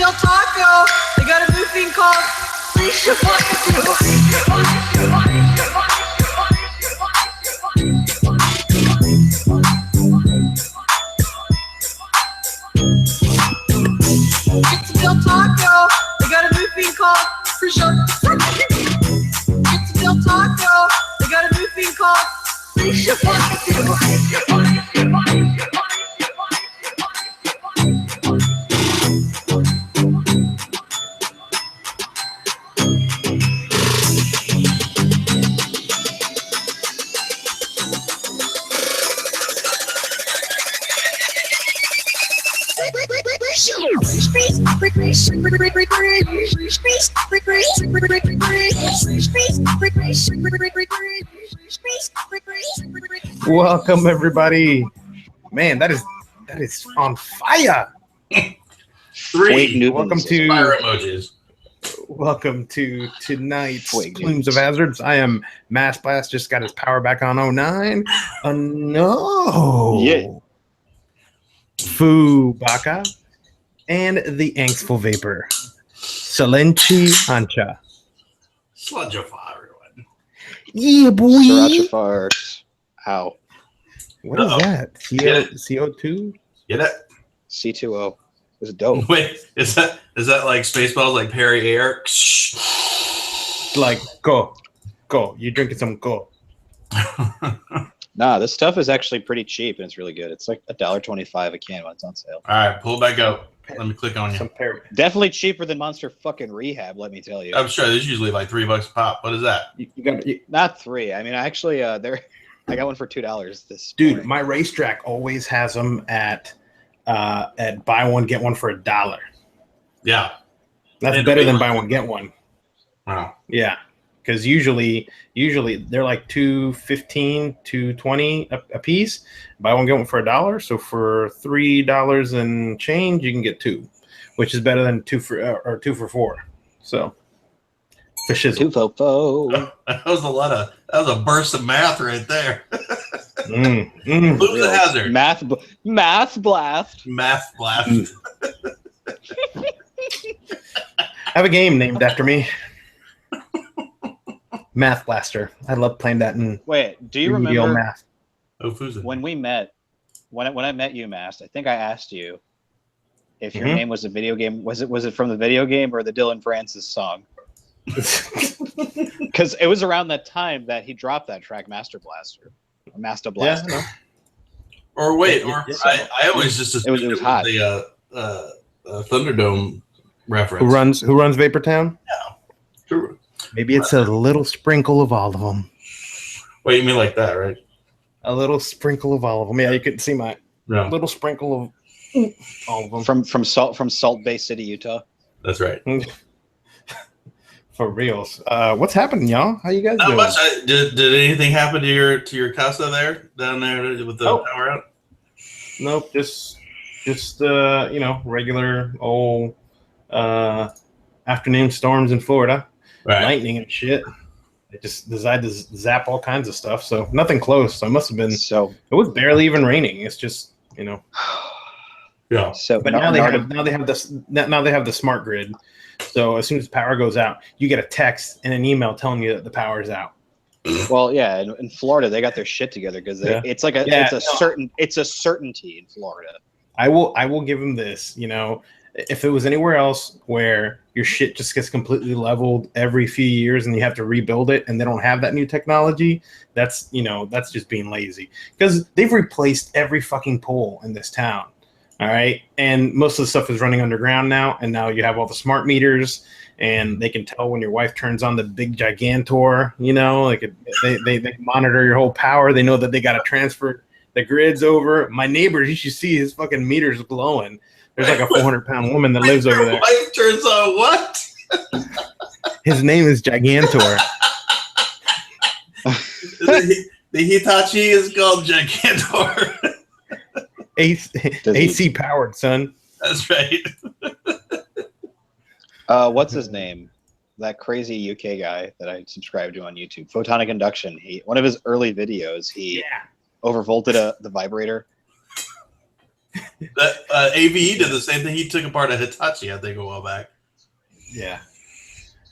Del Taco. They got a new thing called It's Del Taco. They got a new thing called It's Del Taco. They got a new thing called Welcome everybody. Man, that is on fire. Welcome to fire emojis. Welcome to tonight's Plumes of Hazards. I am Mass Blast, just got his power back on 09. No. Yeah. Fubaka and the Angstful Vapor. Salenchi Hancha. Sludgify, everyone. Yeah, boy. Sriracha farts. Ow. What is that? CO2? Get it? C2O. It's dope. Wait, is that like Spaceballs, like Perry Air? Like, go. You drinking some go. Nah, this stuff is actually pretty cheap and it's really good. It's like $1.25 a can when it's on sale. All right, pull back up. Let me click on you. Some Perry. Definitely cheaper than Monster fucking Rehab, let me tell you. I'm sure there's usually like $3 a pop. What is that? You got Not three. I mean, actually, I got one for $2 this dude, morning. my racetrack always has them at buy one get one for $1. Yeah, That's better than buy one get one. wow. Yeah, because usually they're like $2.15, $2.20 a piece. Buy one get one for $1. So for $3 and change, you can get two, which is better than two for $4. So for shizzle. 2-fo-fo. That was a burst of math right there. Plumes Plumes of Hazard. Math blast. Math blast. I have a game named after me. Math Blaster. I love playing that in Wait, do you remedial remember math. when we met? When I met you, Mast, I think I asked you if your Mhm. name was a video game. Was it from the video game or the Dylan Francis song? Because it was around that time that he dropped that track, Master Blaster. Or Master Blaster. Yeah, Or wait, Yeah, or yeah. I always just assumed It was hot. the Thunderdome reference. Who runs Vaportown? True. Maybe it's a little sprinkle of all of them. Wait, you mean like that, right? A little sprinkle of all of them. Yeah, you can see my No, little sprinkle of all of them. From Salt Bay City, Utah. that's right. For reals. What's happening, y'all? How you guys Not doing? much. Did anything happen to your casa there down there with the power out? Nope, just regular old afternoon storms in Florida. Right. Lightning and shit. It just decided to zap all kinds of stuff. So nothing close. So it must have been. So It was barely even raining. It's just Yeah. so But now they have the smart grid. So as soon as the power goes out, you get a text and an email telling you that the power is out. well, yeah, in Florida they got their shit together because it's like it's a certainty in Florida. I will give them this. If it was anywhere else where your shit just gets completely leveled every few years and you have to rebuild it and they don't have that new technology, that's just being lazy because they've replaced every fucking pole in this town. All right. And most of the stuff is running underground now. And now you have all the smart meters and they can tell when your wife turns on the big Gigantor, they monitor your whole power. They know that they got to transfer the grids over. My neighbors, you should see his fucking meters glowing. There's like a 400-pound woman that lives over there. Wife turns on what? His name is Gigantor. The Hitachi is called Gigantor. AC powered, son. That's right. What's his name? That crazy UK guy that I subscribed to on YouTube, Photonic Induction. One of his early videos, he overvolted the vibrator. AVE did the same thing. He took apart a Hitachi, I think, a while back. Yeah.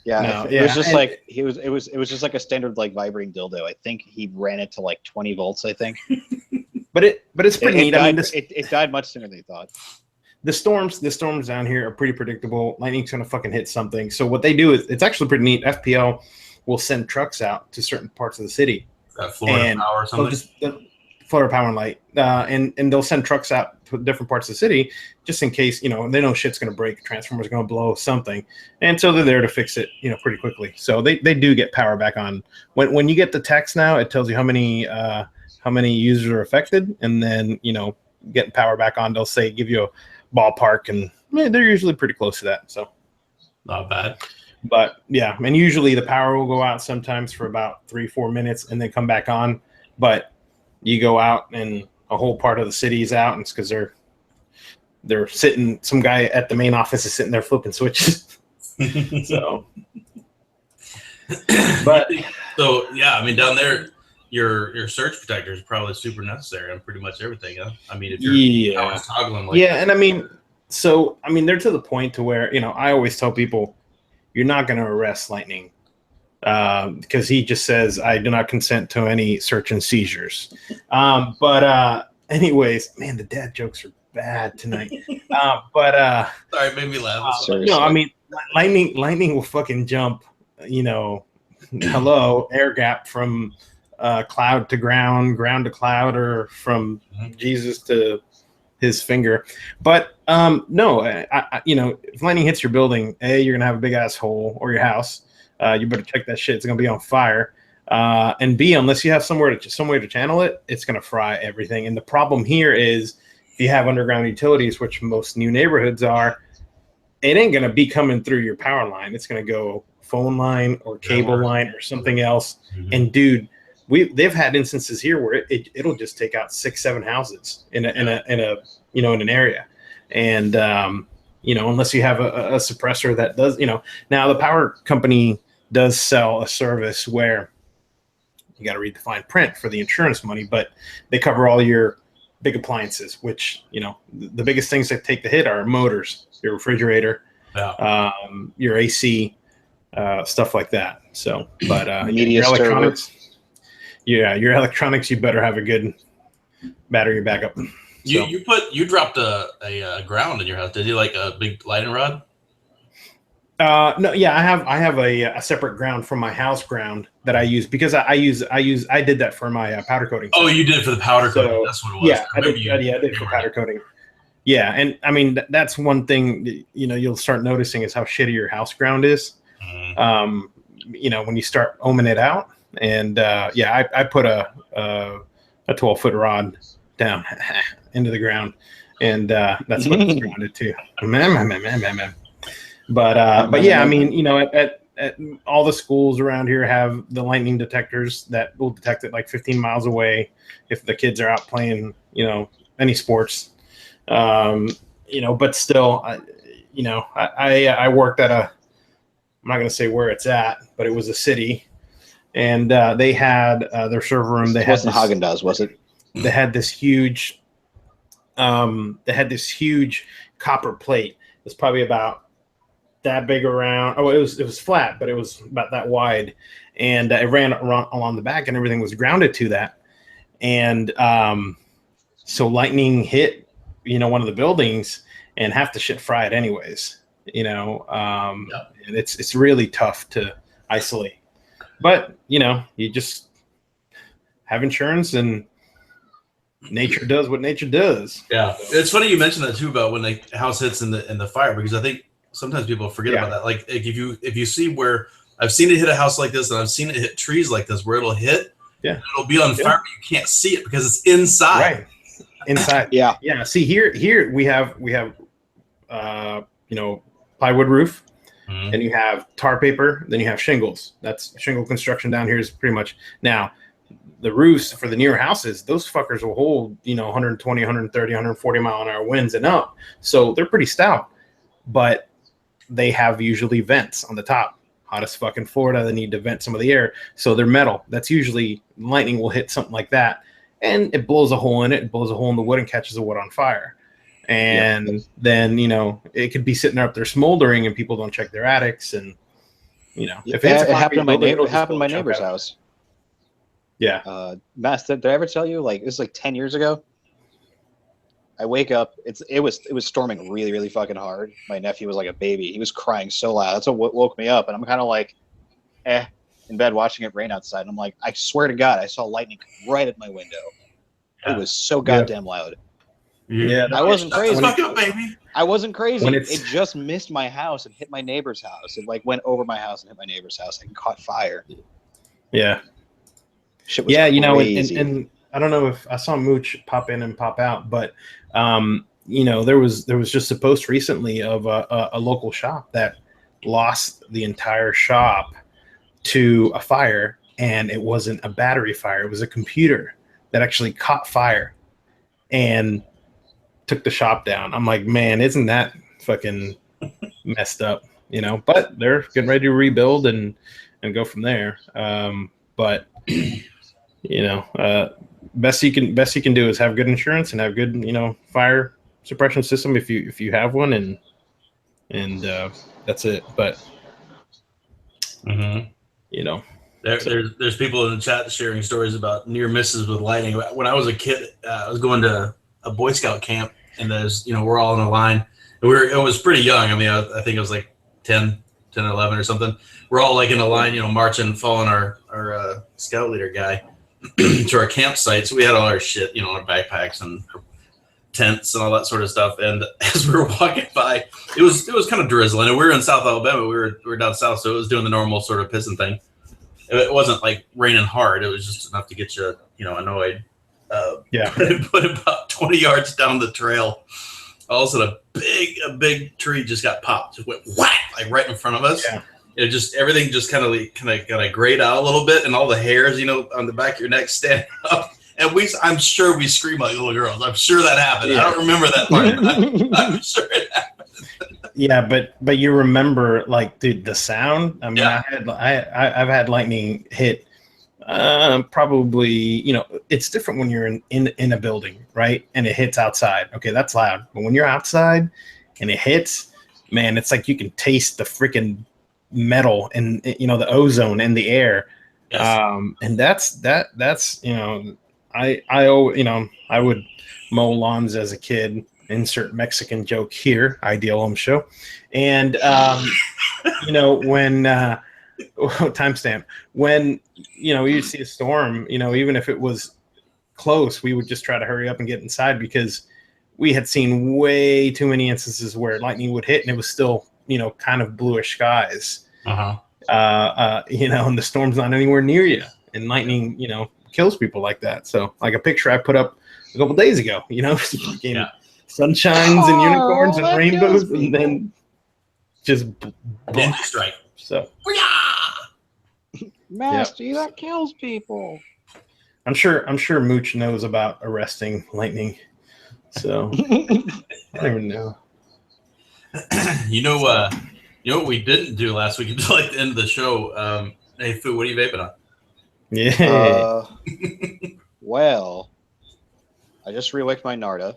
Yeah, No, it was just like it was just like a standard like vibrating dildo. I think he ran it to like 20 volts. I think, but it's pretty neat. Died, I mean, it died much sooner than they thought. The storms down here are pretty predictable. Lightning's gonna fucking hit something. So what they do is it's actually pretty neat. FPL will send trucks out to certain parts of the city. Florida Power or something. Florida Power and Light, and they'll send trucks out to different parts of the city just in case, they know shit's going to break, transformer's going to blow, something, and so they're there to fix it, pretty quickly. So they do get power back on. When you get the text now, it tells you how many users are affected, and then getting power back on. They'll say give you a ballpark, and they're usually pretty close to that. So not bad. But yeah, and usually the power will go out sometimes for about 3-4 minutes and then come back on, but you go out and a whole part of the city is out, and it's because they're sitting. Some guy at the main office is sitting there flipping switches. So yeah, I mean down there, your surge protector is probably super necessary on pretty much everything. Huh? I mean, if you're toggling like and I mean, they're to the point to where I always tell people you're not going to arrest Lightning. Because he just says, I do not consent to any search and seizures. But anyways, man, the dad jokes are bad tonight. Sorry, it made me laugh. No, I mean, lightning will fucking jump, hello, air gap from cloud to ground, ground to cloud, or from Jesus to his finger. But no, if lightning hits your building, A, you're going to have a big ass hole, or your house. You better check that shit. It's going to be on fire. And B, unless you have some way to channel it, it's going to fry everything. And the problem here is if you have underground utilities, which most new neighborhoods are, it ain't going to be coming through your power line. It's going to go phone line or cable line or something else. Mm-hmm. And dude, they've had instances here where it'll just take out 6-7 houses in an area. And unless you have a suppressor that does, now the power company does sell a service where you got to read the fine print for the insurance money, but they cover all your big appliances, which, the biggest things that take the hit are motors, your refrigerator, your AC, stuff like that. So, but your electronics, your electronics, you better have a good battery backup. You dropped a ground in your house. Did you like a big lighting rod? No, yeah, I have a separate ground from my house ground that I use because I did that for my powder coating. Oh, you did it for the powder coating. That's what it was. Yeah, I did for powder coating. Yeah, and I mean that's one thing you'll start noticing is how shitty your house ground is. Mm-hmm. When you start ohming it out, and I put a 12-foot rod down into the ground, and that's what it's grounded to. But yeah, I mean, at all the schools around here have the lightning detectors that will detect it like 15 miles away if the kids are out playing, any sports. But still, I worked at I'm not going to say where it's at, but it was a city, and they had their server room. It wasn't Haagen-Dazs, was it? They had this huge, copper plate. It's probably about that big around. Oh, it was flat, but it was about that wide, and it ran along the back, and everything was grounded to that. And so lightning hit, one of the buildings, and half the shit fried anyways. And it's really tough to isolate. But you just have insurance, and nature does what nature does. Yeah, it's funny you mentioned that too about when the house hits in the fire, because I think sometimes people forget about that. Like if you see where I've seen it hit a house like this, and I've seen it hit trees like this, where it'll hit, it'll be on fire, but you can't see it because it's inside. Right, inside. Yeah. See here we have plywood roof, and you have tar paper, then you have shingles. That's shingle construction down here is pretty much now. The roofs for the newer houses, those fuckers will hold, 120, 130, 140 mile an hour winds and up. So they're pretty stout, but they have usually vents on the top. Hot as fucking Florida, they need to vent some of the air. So they're metal. That's usually lightning will hit something like that, and it blows a hole in it. It blows a hole in the wood and catches the wood on fire. and then it could be sitting up there smoldering, and people don't check their attics, and if it happened to my neighbor. It happened to my neighbor's house. Yeah. Mass, did I ever tell you? Like, it was like 10 years ago. I wake up. It was storming really, really fucking hard. My nephew was like a baby. He was crying so loud. That's what woke me up. And I'm kind of like, in bed watching it rain outside. And I'm like, I swear to God, I saw lightning right at my window. It was so goddamn loud. Yeah, I wasn't crazy. Baby. I wasn't crazy. It just missed my house and hit my neighbor's house. It like went over my house and hit my neighbor's house. I caught fire. Yeah. Shit was crazy. And I don't know if I saw Mooch pop in and pop out, but there was just a post recently of a local shop that lost the entire shop to a fire, and it wasn't a battery fire. It was a computer that actually caught fire and took the shop down. I'm like, man, isn't that fucking messed up? But they're getting ready to rebuild and go from there. But best you can do is have good insurance and have good fire suppression system if you have one, and that's it. But there's people in the chat sharing stories about near misses with lightning. When I was a kid, I was going to a Boy Scout camp, and there's we're all in a line. And it was pretty young. I mean, I think it was like 10, 11 or something. We're all like in a line, marching, following our scout leader guy to our campsite. So we had all our shit, our backpacks and our tents and all that sort of stuff. And as we were walking by, it was kind of drizzling. And we were in South Alabama. We were down south, so it was doing the normal sort of pissing thing. It wasn't like raining hard. It was just enough to get you, annoyed. But about 20 yards down the trail, all of a sudden a big tree just got popped. Just went whack, like right in front of us. Yeah. Everything just kind of got grayed out a little bit, and all the hairs, on the back of your neck stand up. And I'm sure we screamed like little girls. I'm sure that happened. Yeah. I don't remember that part. I'm sure it happened. Yeah, but you remember, like, dude, the sound. I mean, I've had lightning hit. Probably, it's different when you're in a building, right? And it hits outside. Okay, that's loud. But when you're outside and it hits, man, it's like you can taste the freaking metal and the ozone in the air. Yes. And that's I would mow lawns as a kid. Insert Mexican joke here. Ideal show. And when timestamp, when you see a storm, even if it was close, we would just try to hurry up and get inside, because we had seen way too many instances where lightning would hit and it was still kind of bluish skies. And the storm's not anywhere near you, and lightning kills people like that. So, like a picture I put up a couple days ago, sunshines and unicorns and rainbows, and then just ninja strike. So Master, that kills people. I'm sure Mooch knows about arresting lightning. So I don't even know. You know what we didn't do last week until like the end of the show? Hey, Fu, what are you vaping on? Yeah. Well, I just rewicked my Narda.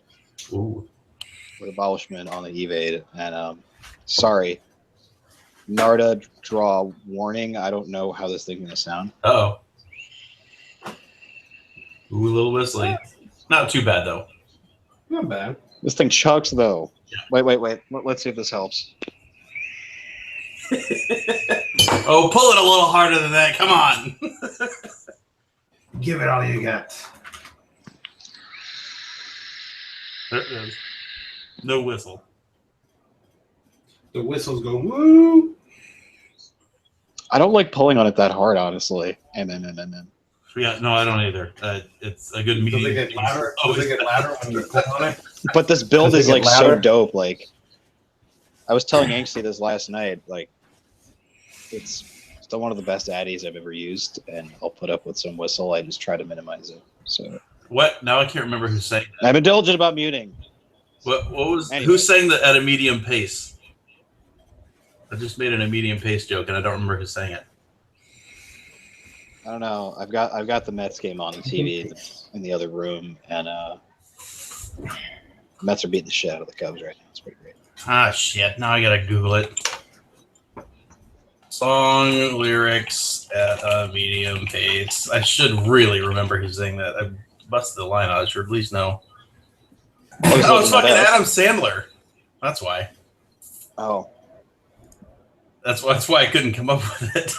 Ooh. With abolishment on the evade, and sorry, Narda draw warning. I don't know how this thing's gonna sound. Oh, ooh, a little whistly. Not too bad though. Not bad. This thing chugs though. Yeah. Wait. Let's see if this helps. Oh, pull it a little harder than that. Come on. Give it all you got. There it is. No whistle. The whistles go woo. I don't like pulling on it that hard, honestly. Yeah, no, I don't either. It's a good medium. Does it get louder? Does it get louder when you pull on it? But this build is like so dope. Like, I was telling Angsty this last night. Like, it's still one of the best addies I've ever used, and I'll put up with some whistle. I just try to minimize it. So what? Now I can't remember who's saying that. I'm indulgent about muting. What was who's saying that at a medium pace? I just made a medium pace joke, and I don't remember who's saying it. I don't know. I've got the Mets game on the TV in the other room, and Mets are beating the shit out of the Cubs right now. It's pretty great. Ah, shit. Now I gotta Google it. Song lyrics at a medium pace. I should really remember who's saying that. I busted the line. I should at least know. Oh, it's fucking Adam Sandler. That's why. Oh. That's why I couldn't come up with it.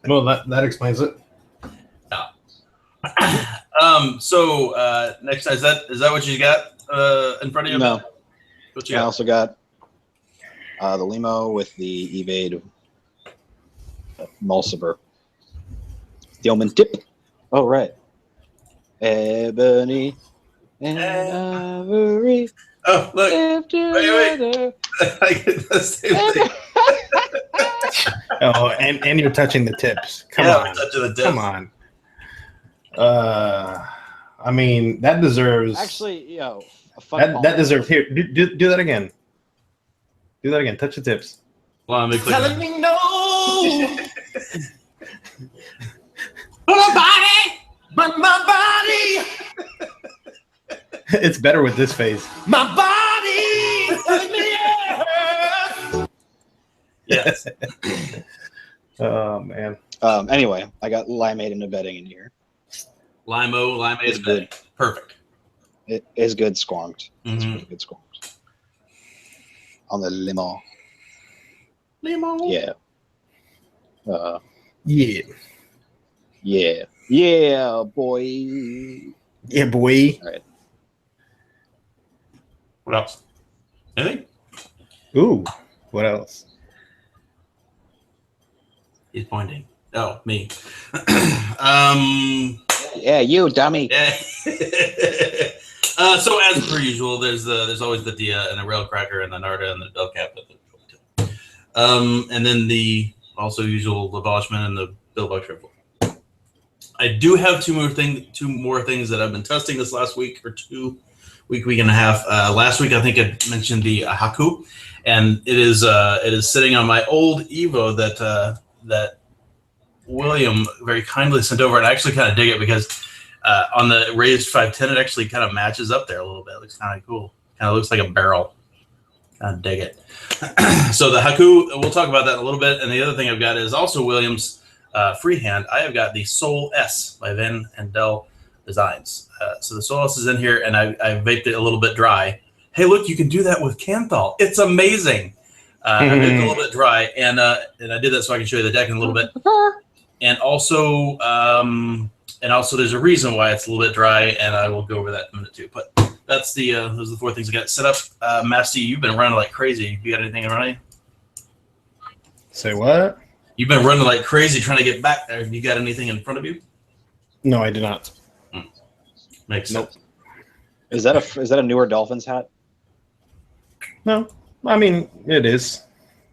Well, that explains it. Yeah. So next, is that what you got in front of you? No. What you got? I also got the limo with the evade Mulciber. Thielman tip. Oh right. Ebony and Ivory. Oh look! Wait. I get the same thing. Oh, and you're touching the tips. Come on. Touching the tips. Come on. I mean, that deserves. Actually, a that deserves. Here, do that again. Do that again. Touch the tips. Well, let me click. Telling me no. My body, but my body. It's better with this face. My body telling me yes. Yes. Oh man. Anyway, I got limeade and bedding in here. Limeade It's is good. Perfect. It is good squonked. It's Mhm. pretty good squonked. On the limo. Limo. Yeah. Yeah. Yeah. Yeah, boy. Yeah, boy. All right. What else? Anything? Ooh. What else? He's pointing. Oh, me. Yeah, you dummy. Yeah. So as per usual, there's always the Dia and the Rail Cracker and the Narda and the Bell Cap. And then the also usual abolishment and the Billbuck Triple. I do have two more things that I've been testing this last week or week and a half. Last week I think I mentioned the Haku, and it is sitting on my old Evo that William very kindly sent over, and I actually kind of dig it because on the raised 510 it actually kind of matches up there a little bit. It looks kind of cool. Kind of looks like a barrel. Kind of dig it. So the Haku, we'll talk about that in a little bit. And the other thing I've got is also Williams freehand. I have got the Soul S by Van and Del Designs. So the Soul S is in here, and I vaped it a little bit dry. Hey, look, you can do that with Kanthal. It's amazing. I made it a little bit dry, and I did that so I can show you the deck in a little bit. And also there's a reason why it's a little bit dry, and I will go over that in a minute too. But that's those are the four things I got set up. Masty, you've been running like crazy. You got anything in running? Say what? You've been running like crazy trying to get back there. You got anything in front of you? No, I do not. Makes sense. Is that a newer Dolphins hat? No, I mean it is.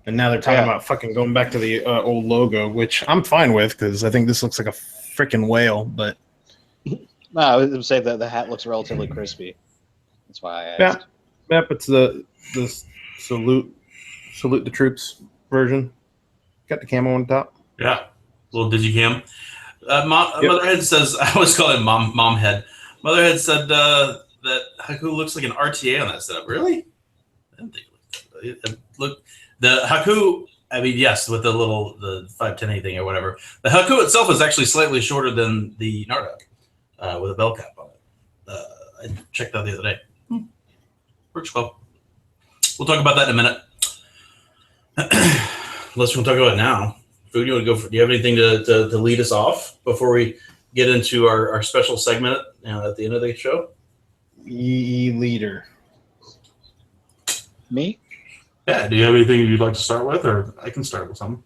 And now they're talking Yeah. about fucking going back to the old logo, which I'm fine with because I think this looks like a freaking whale. But No, I would say that the hat looks relatively crispy. That's why I asked. yep, it's the salute the troops version. Got the camo on top. Yeah, little digicam. Motherhead says, I always call him mom head. Motherhead said that Haku looks like an RTA on that setup. Really? I didn't think it looked. The Haku, I mean, yes, with the 510 thing or whatever. The Haku itself is actually slightly shorter than the Narda with a bell cap on it. I checked that the other day. Works well. We'll talk about that in a minute. Unless we'll talk about it now. Food, you want to go? Do you have anything to lead us off before we get into our special segment at the end of the show? Leader. Me? Yeah. Do you have anything you'd like to start with, or I can start with something?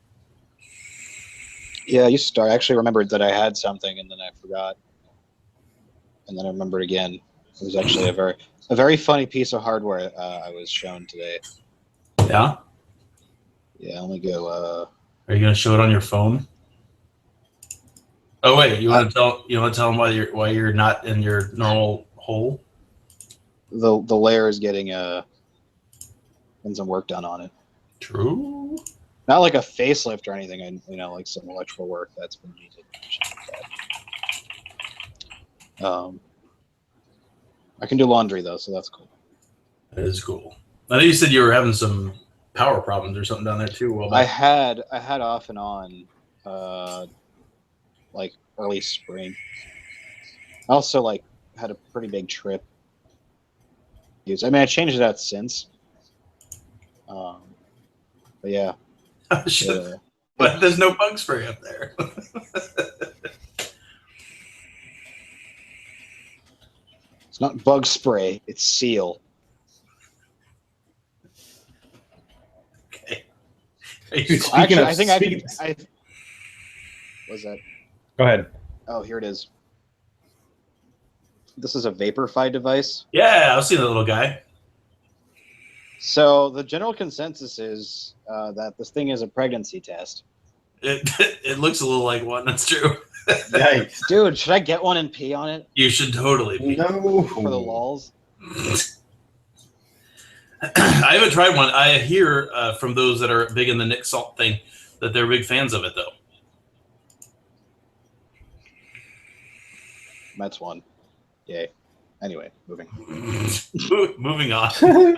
Yeah, you start. I actually remembered that I had something, and then I forgot, and then I remembered again. It was actually a very funny piece of hardware I was shown today. Yeah. Yeah, let me go. Are you going to show it on your phone? Oh wait, you want to tell them why you're not in your normal hole? The layer is getting some work done on it. True. Not like a facelift or anything, and like some electrical work that's been needed. I can do laundry though, so that's cool. That is cool. I know you said you were having some power problems or something down there too. Well, I had off and on, like early spring. I also like had a pretty big trip. I mean, I changed it out since. But yeah. But there's no bug spray up there. It's not bug spray, it's seal. Okay. Actually, I think I what's that? Go ahead. Oh, here it is. This is a Vaporify device. Yeah, I've seen that little guy. So the general consensus is that this thing is a pregnancy test. It looks a little like one. That's true. Yikes. Dude, should I get one and pee on it? You should totally be. No. For the lols? I haven't tried one. I hear from those that are big in the Nick Salt thing that they're big fans of it, though. That's one. Yay. Anyway, moving. Moving on. I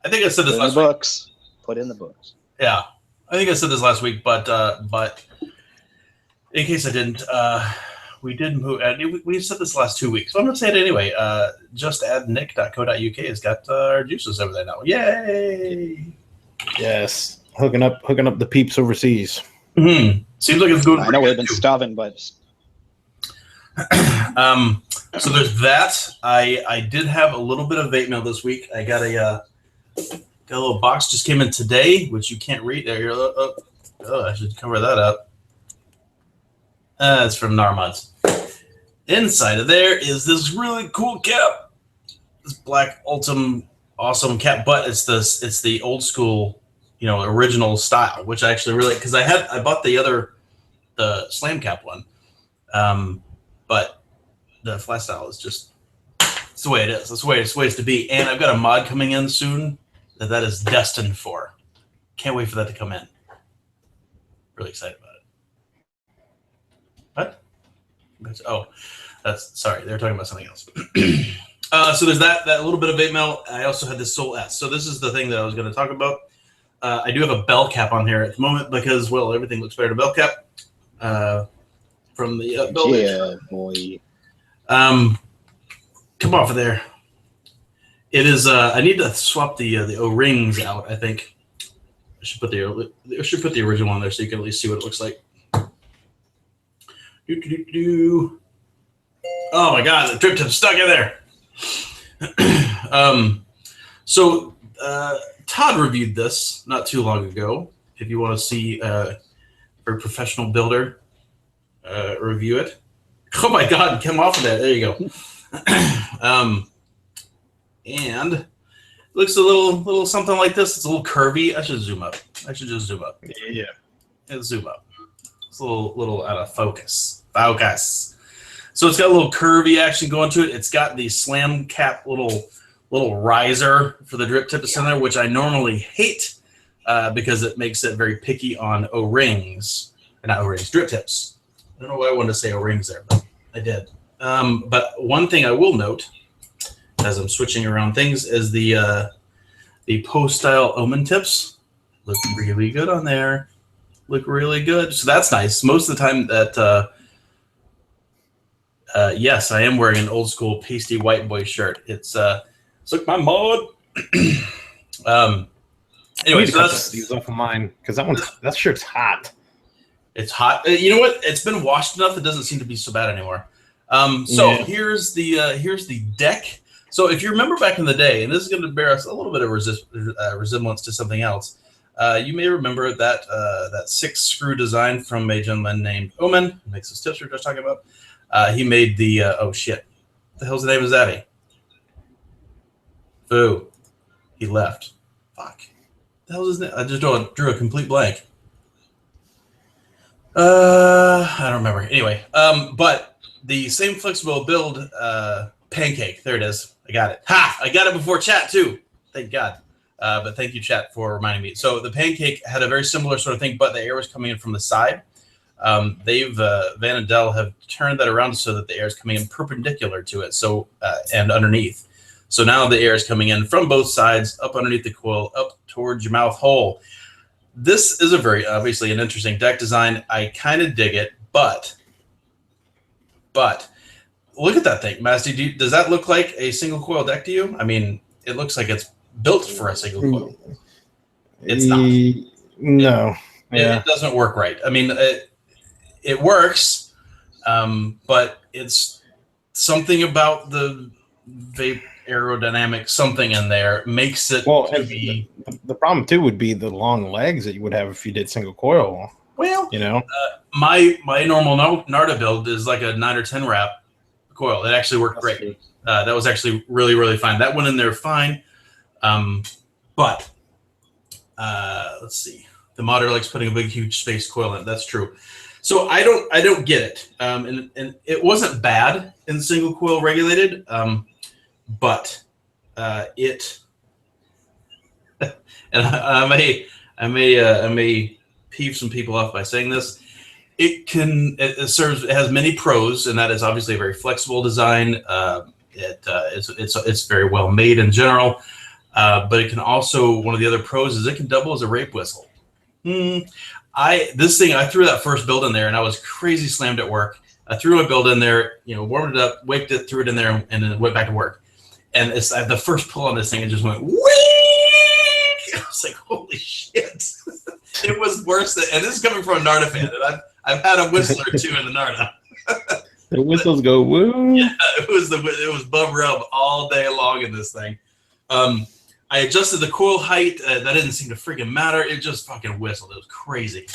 I think I said this last week. Put in the books. Yeah, I think I said this last week, but in case I didn't, we did move. We said this last 2 weeks, so I'm gonna say it anyway. Justaddnick.co.uk has got our juices over there now. Yay! Yes, hooking up the peeps overseas. Mm-hmm. Seems like it's good. I know we've been starving, but so there's that. I did have a little bit of vape mail this week. I got a little box just came in today, which you can't read there. Oh, I should cover that up. It's from Narmans. Inside of there is this really cool cap. This black Ultim awesome cap, but it's the old school, original style, which I actually really, because I bought the slam cap one. But the flat style is just, it's the way it is. That's the way it's to be. And I've got a mod coming in soon that is destined for. Can't wait for that to come in. Really excited about it. What? Sorry, they were talking about something else. So there's that little bit of vape mail. I also had this Soul S. So this is the thing that I was going to talk about. I do have a bell cap on here at the moment because, well, everything looks better to bell cap. From the bell. Yeah, boy. Come off of there. It is. I need to swap the O-rings out. I think I should put the original on there so you can at least see what it looks like. Oh my God, the drip tip's stuck in there. So Todd reviewed this not too long ago. If you want to see a professional builder review it. Oh my God, come off of that. There you go. And it looks a little something like this. It's a little curvy. I should zoom up. I should just zoom up. Yeah. And zoom up. It's a little out of focus. Focus. So it's got a little curvy action going to it. It's got the slam cap little riser for the drip tip to sit there, which I normally hate because it makes it very picky on O-rings. Not O-rings, drip tips. I don't know why I wanted to say O-rings there, but I did. But one thing I will note, as I'm switching around things, is the post-style Omen tips. Look really good on there. Look really good. So that's nice. Most of the time that, yes, I am wearing an old school pasty white boy shirt. It's look my mod. Anyway, so that's these off of mine because that shirt's hot. It's hot. You know what? It's been washed enough. It doesn't seem to be so bad anymore. So here's the deck. So if you remember back in the day, and this is going to bear us a little bit of resemblance to something else, you may remember that 6-screw design from a gentleman named Omen, who makes those tips we were just talking about. He made the oh shit, what the hell's the name of Zabby? Foo. He left. Fuck. What the hell's his name? I just drew a complete blank. I don't remember. Anyway, but the same flexible build pancake. There it is. I got it. Ha! I got it before chat too. Thank God. But thank you, chat, for reminding me. So the pancake had a very similar sort of thing, but the air was coming in from the side. they've Van and Dell have turned that around so that the air is coming in perpendicular to it, so and underneath. So now the air is coming in from both sides, up underneath the coil, up towards your mouth hole. This is a very obviously an interesting deck design. I kind of dig it, but look at that thing, Masty. Does that look like a single coil deck to you? I mean, it looks like it's built for a single coil. It's not. No. It doesn't work right. I mean, it works, but it's something about the vape aerodynamic something in there makes it be. The problem too would be the long legs that you would have if you did single coil. Well, you know, my normal Narda build is like a 9 or 10 wrap coil. It actually worked great. That was actually really, really fine. That went in there fine. But let's see. The modder likes putting a big, huge space coil in. That's true. So I don't get it. And it wasn't bad in single coil regulated. But it, and I may peeve some people off by saying this. It has many pros, and that is obviously a very flexible design. It's very well made in general, but it can also, one of the other pros is it can double as a rape whistle. I threw that first build in there, and I was crazy slammed at work. I threw my build in there, warmed it up, waked it, threw it in there, and then went back to work. And it's the first pull on this thing, it just went whee! I was like, holy shit! It was worse than, and this is coming from a Narda fan, and I've had a whistle or two in the Narda. The whistles go woo. Yeah, it was bum rub all day long in this thing. I adjusted the coil height. That didn't seem to freaking matter. It just fucking whistled. It was crazy.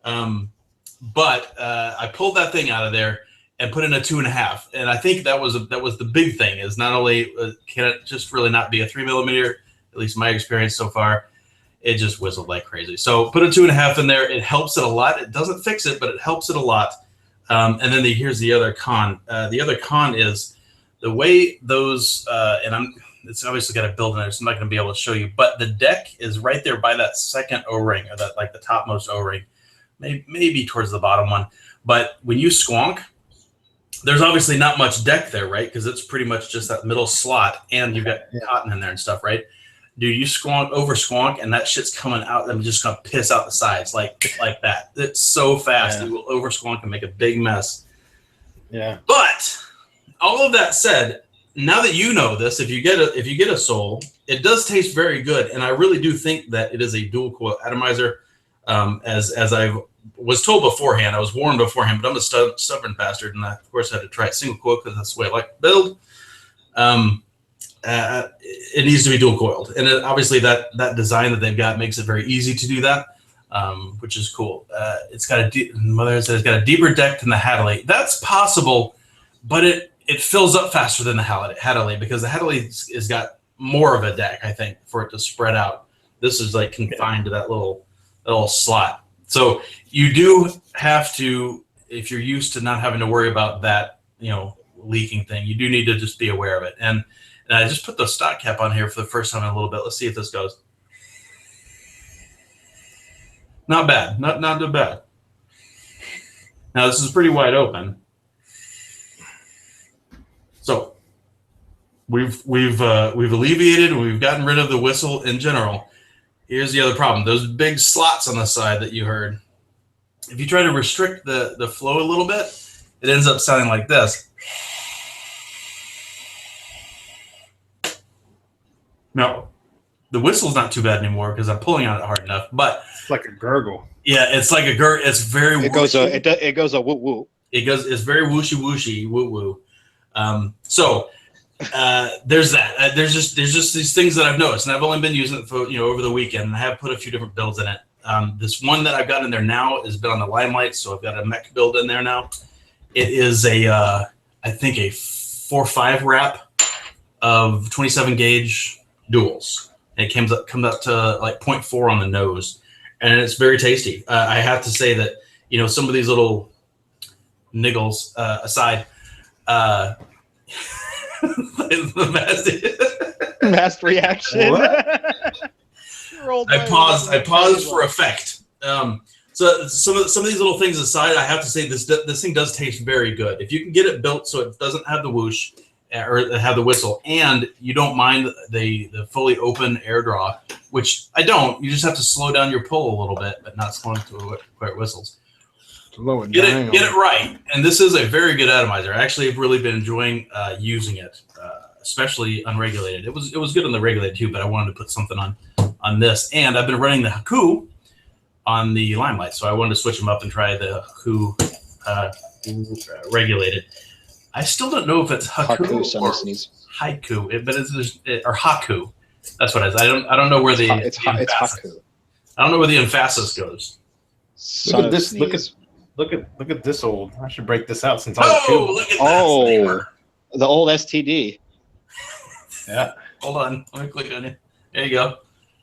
But I pulled that thing out of there and put in a 2.5. And I think that was the big thing, is not only can it just really not be a 3mm, at least my experience so far, it just whistled like crazy. So put a 2.5 in there. It helps it a lot. It doesn't fix it, but it helps it a lot. And then here's the other con. The other con is the way those, it's obviously got a build in there, so I'm not going to be able to show you, but the deck is right there by that second O-ring, or that, like, the topmost O-ring, maybe towards the bottom one. But when you squonk, there's obviously not much deck there, right? Because it's pretty much just that middle slot, and you've got cotton in there and stuff, right? Dude, you over squonk, and that shit's coming out. I'm just gonna piss out the sides like that. It's so fast. You will over squonk and make a big mess. Yeah. But all of that said, now that you know this, if you get a Soul, it does taste very good, and I really do think that it is a dual coil atomizer. As I was told beforehand, I was warned beforehand, but I'm a stubborn bastard, and I, of course, had to try it single coil because that's the way I like to build. It needs to be dual coiled, and obviously that design that they've got makes it very easy to do that, which is cool. It's got Mother said it's got a deeper deck than the Hadley. That's possible, but it fills up faster than the Hadley, because the Hadley has got more of a deck, I think, for it to spread out. This is like confined to that little slot. So you do have to, if you're used to not having to worry about that, leaking thing, you do need to just be aware of it. And I just put the stock cap on here for the first time in a little bit. Let's see if this goes. Not bad. Not too bad. Now this is pretty wide open. So we've alleviated, and we've gotten rid of the whistle in general. Here's the other problem. Those big slots on the side that you heard. If you try to restrict the flow a little bit, it ends up sounding like this. No, the whistle's not too bad anymore because I'm pulling on it hard enough. But it's like a gurgle. Yeah, it's like a gurgle. It's very. It goes a woo woo. It's very whooshy woo woo. So there's that. There's just these things that I've noticed, and I've only been using it for over the weekend, and I have put a few different builds in it. This one that I've got in there now has been on the Limelight, so I've got a mech build in there now. It is I think a 4.5 wrap of 27 gauge duals. And it comes up to like 0.4 on the nose, and it's very tasty. I have to say that some of these little niggles aside, the masked reaction. I paused for effect. So some of these little things aside, I have to say this thing does taste very good. If you can get it built so it doesn't have the whoosh or have the whistle, and you don't mind the fully open air draw, which I don't. You just have to slow down your pull a little bit, but not slow to where it whistles. Get it right. And this is a very good atomizer. I actually have really been enjoying using it, especially unregulated. It was good on the regulated too, but I wanted to put something on this. And I've been running the Haku on the Limelight, so I wanted to switch them up and try the Haku regulated. I still don't know if it's Haku or Haiku, but it's or Haku. That's what it is. I don't know where it's Haku. I don't know where the emphasis goes. Look at this. Look at this old. I should break this out since I was two. Look at that. The old STD. Yeah. Hold on. Let me click on it. There you go.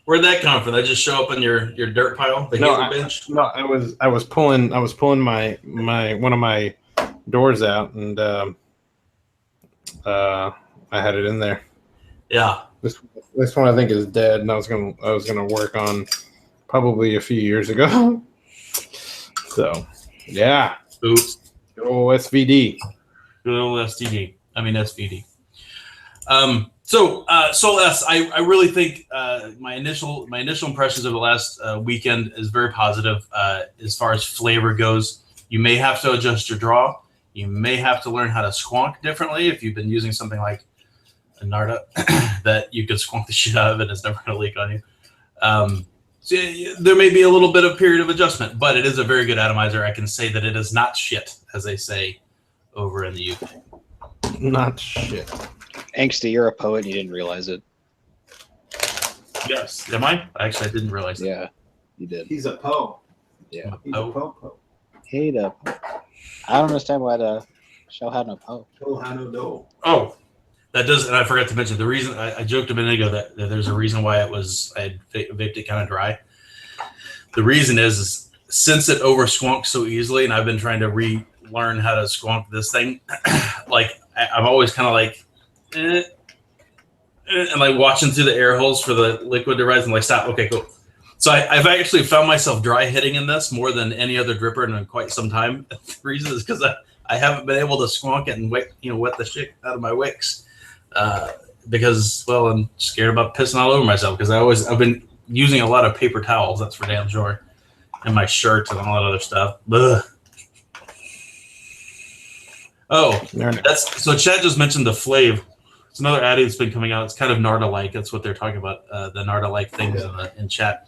Where'd that come from? That just show up in your dirt pile? Bench? No, I was pulling my one of my doors out, and I had it in there. Yeah. This one I think is dead, and I was gonna work on probably a few years ago. So yeah. Oops. Good old SVD. Good old STD. I mean SVD. So Soul S, I really think my initial impressions of the last weekend is very positive as far as flavor goes. You may have to adjust your draw. You may have to learn how to squonk differently if you've been using something like a Narda that you could squonk the shit out of it and it's never going to leak on you. So there may be a little bit of period of adjustment, but it is a very good atomizer. I can say that it is not shit, as they say over in the UK. Not shit. Angsty, you're a poet. You didn't realize it. Yes. Am I? Actually, I didn't realize that. Yeah, you did. He's a Poe. Yeah. He's a Poe. Hey, I don't understand why the show had no Poe. Oh, that does, and I forgot to mention the reason. I joked a minute ago that there's a reason why I had vaped it kind of dry. The reason is since it over squonks so easily, and I've been trying to relearn how to squonk this thing. Like I'm always kind of like, and like watching through the air holes for the liquid to rise, and like stop. Okay, cool. So I've actually found myself dry hitting in this more than any other dripper in quite some time. The reason is because I haven't been able to squonk it and wet the shit out of my wicks. Because I'm scared about pissing all over myself because I've been using a lot of paper towels, that's for damn sure, and my shirt and all that other stuff. Ugh. Oh, so Chad just mentioned the Flav. It's another addy that's been coming out. It's kind of Narda-like. That's what they're talking about, the Narda-like things in chat.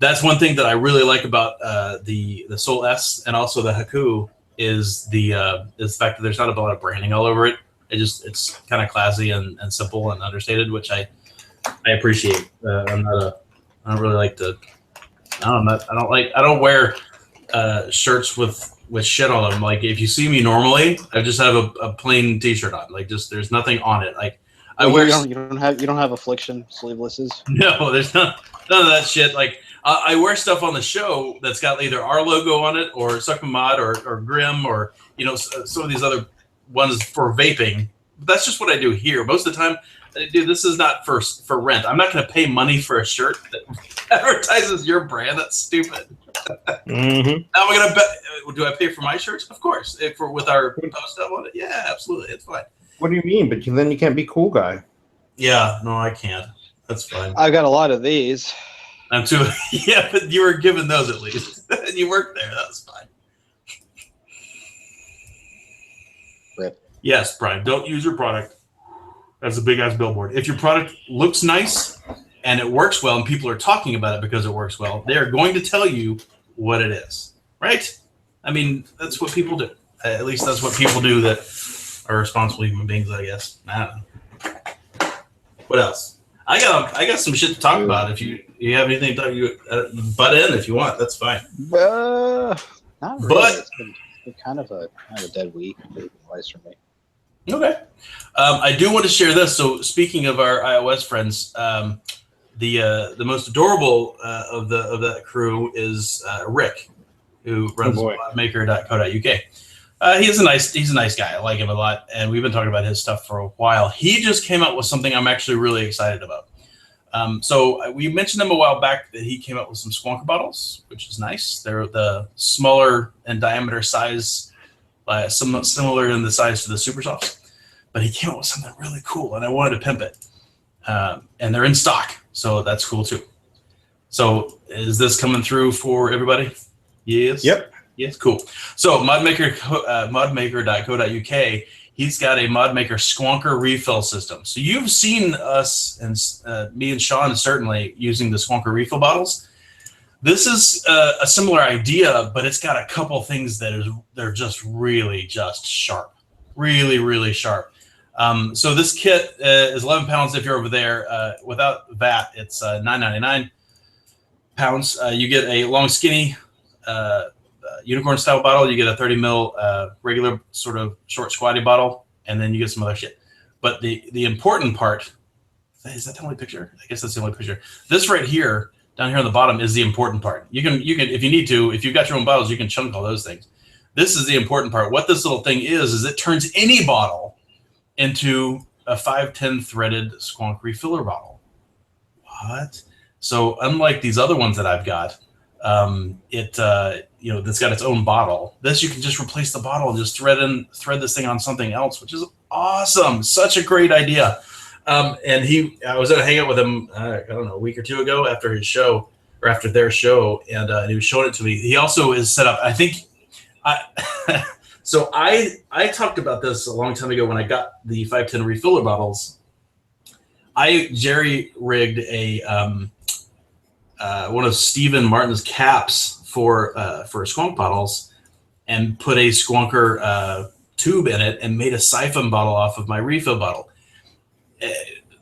That's one thing that I really like about the Soul S and also the Haku is the fact that there's not a lot of branding all over it. It's kind of classy and simple and understated, which I appreciate. I don't really like to. I don't wear shirts with shit on them. Like if you see me normally, I just have a plain T-shirt on. Like just there's nothing on it. Like I wear. You don't have Affliction sleevelesses. No, there's none of that shit. Like I wear stuff on the show that's got either our logo on it or Suckmamod or Grim or some of these other ones for vaping. But that's just what I do here. most of the time. Dude, this is not for rent. I'm not going to pay money for a shirt that advertises your brand. That's stupid. Mm-hmm. Now I'm going to bet. Do I pay for my shirts? Of course. With our post up on it. Yeah, absolutely. It's fine. What do you mean? But then you can't be cool guy. Yeah, no, I can't. That's fine. I've got a lot of these. I'm too. Yeah, but you were given those at least, and you worked there. That was fine. Rip. Yes, Brian. Don't use your product as a big ass billboard. If your product looks nice and it works well, and people are talking about it because it works well, they are going to tell you what it is, right? I mean, that's what people do. At least that's what people do that are responsible human beings, I guess. I don't know. What else? I got some shit to talk about. If you have anything to talk, you butt in if you want. That's fine. Not really. But it's been kind of a dead week, twice for me. Okay. I do want to share this. So speaking of our iOS friends, the most adorable of that crew is Rick, who runs maker.co.uk. He's a nice guy. I like him a lot, and we've been talking about his stuff for a while. He just came out with something I'm actually really excited about. So we mentioned him a while back that he came up with some Squonker bottles, which is nice. They're the smaller in diameter size, somewhat similar in the size to the Super Softs. But he came up with something really cool, and I wanted to pimp it. And they're in stock, so that's cool too. So is this coming through for everybody? Yes. Yep. Yes, cool. So modmaker.co.uk, he's got a ModMaker Squonker refill system. So you've seen us, and me and Sean certainly, using the Squonker refill bottles. This is a similar idea, but it's got a couple things they're just really just sharp. Really, really sharp. So this kit is 11 pounds if you're over there. Without VAT, it's £9.99. You get a long, skinny unicorn style bottle. You get a 30 ml regular sort of short squatty bottle, and then you get some other shit. But the important part, is that the only picture? I guess that's the only picture. This right here, down here on the bottom, is the important part. You can if you need to, if you've got your own bottles, you can chunk all those things. This is the important part. What this little thing is it turns any bottle into a 510 threaded Squonk refiller bottle. What? So unlike these other ones that I've got, that's got its own bottle. This, you can just replace the bottle and just thread this thing on something else, which is awesome. Such a great idea. And I was at a hangout with him, I don't know, a week or two ago after his show, or after their show, and he was showing it to me. He also is set up, I think, so I talked about this a long time ago when I got the 510 refiller bottles. I jerry-rigged one of Stephen Martin's caps for Squonk bottles and put a Squonker tube in it and made a siphon bottle off of my refill bottle.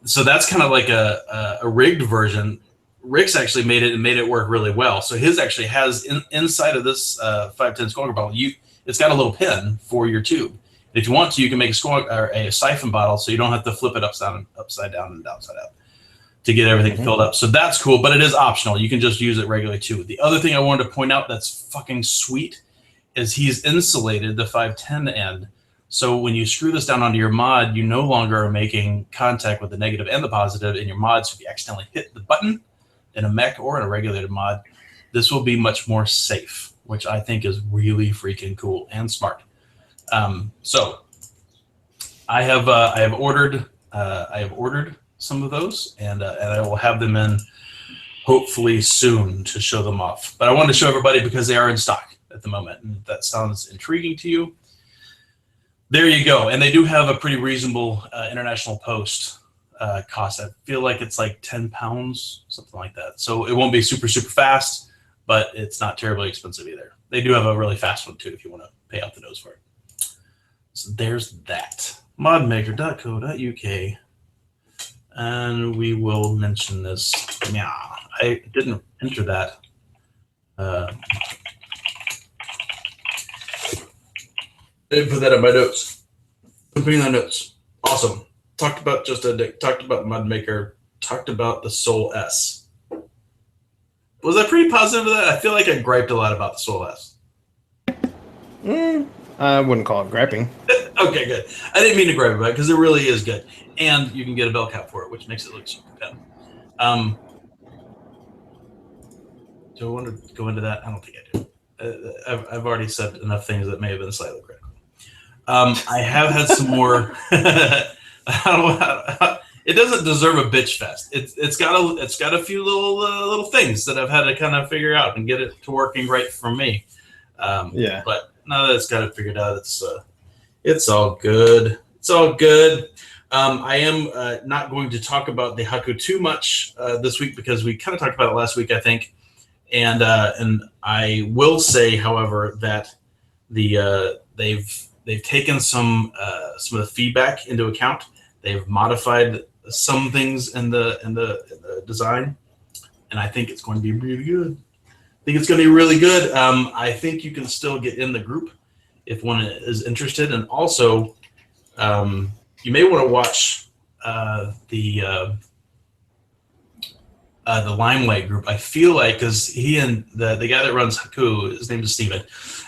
So that's kind of like a rigged version. Rick's actually made it work really well. So his actually has inside of this 510 Squonker bottle, it's got a little pin for your tube. If you want to, you can make a siphon bottle, so you don't have to flip it upside down and downside up to get everything filled up. So that's cool, but it is optional. You can just use it regularly too. The other thing I wanted to point out that's fucking sweet is he's insulated the 510 end. So when you screw this down onto your mod, you no longer are making contact with the negative and the positive in your mod. So if you accidentally hit the button in a mech or in a regulated mod, this will be much more safe, which I think is really freaking cool and smart. So I have ordered some of those, and I will have them in hopefully soon to show them off. But I wanted to show everybody because they are in stock at the moment, and if that sounds intriguing to you, there you go. And they do have a pretty reasonable international post cost. I feel like it's like 10 pounds, something like that. So it won't be super, super fast, but it's not terribly expensive either. They do have a really fast one too if you want to pay out the nose for it. So there's that. Modmaker.co.uk. And we will mention this. Yeah, I didn't enter that. I didn't put that in my notes. I'm putting on notes. Awesome. Talked about ModMaker. Talked about the Soul S. Was I pretty positive of that? I feel like I griped a lot about the Soul S. I wouldn't call it griping. Okay, good. I didn't mean to gripe about it because it really is good. And you can get a bell cap for it, which makes it look super good. Do I want to go into that? I don't think I do. I've already said enough things that may have been slightly critical. I have had some more. It doesn't deserve a bitch fest. It's got a few little things that I've had to kind of figure out and get it to working right for me. Yeah. But now that it's got it figured out, it's all good. It's all good. I am not going to talk about the Haku too much this week because we kind of talked about it last week, I think. And I will say, however, that they've taken some of the feedback into account. They've modified some things in the design, and I think it's going to be really good. I think it's going to be really good. I think you can still get in the group if one is interested, and also you may want to watch the Limelight group. I feel like because he and the guy that runs Haku, his name is Steven,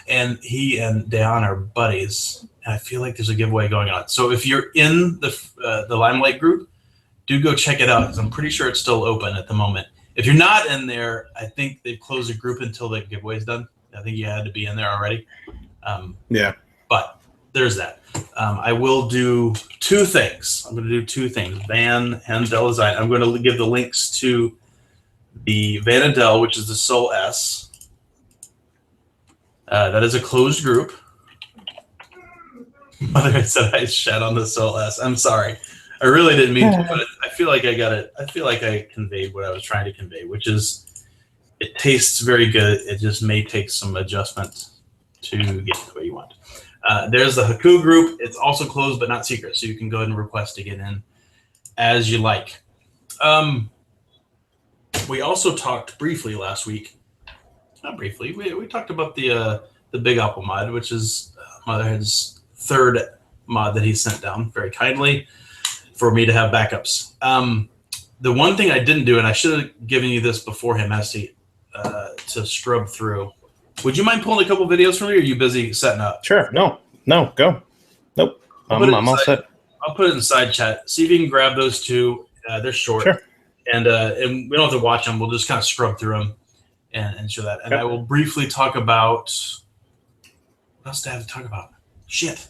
and he and Dayan are buddies. And I feel like there's a giveaway going on. So if you're in the Limelight group do go check it out because I'm pretty sure it's still open at the moment. If you're not in there, I think they've closed the group until the giveaway's done. I think you had to be in there already. But there's that. I will do two things. I'm going to do two things. Van and Dell Design. I'm going to give the links to the Van and Dell, which is the Soul S. That is a closed group. Mother said I shat on the Soul S. I'm sorry. I really didn't mean to, but I feel like I got it. I feel like I conveyed what I was trying to convey, which is it tastes very good. It just may take some adjustment to get the way you want. There's the Haku group. It's also closed but not secret, so you can go ahead and request to get in as you like. We also talked briefly last week. Not briefly. We talked about the Big Apple mod, which is Motherhead's third mod that he sent down very kindly for me to have backups. The one thing I didn't do, and I should have given you this beforehand, Lasty, to scrub through. Would you mind pulling a couple videos from me, or are you busy setting up? Sure. No, go. Nope. I'm all set. I'll put it in side chat. See if you can grab those two. They're short. Sure. And we don't have to watch them. We'll just kind of scrub through them and show that. And I will briefly talk about what else do I have to talk about? Shit.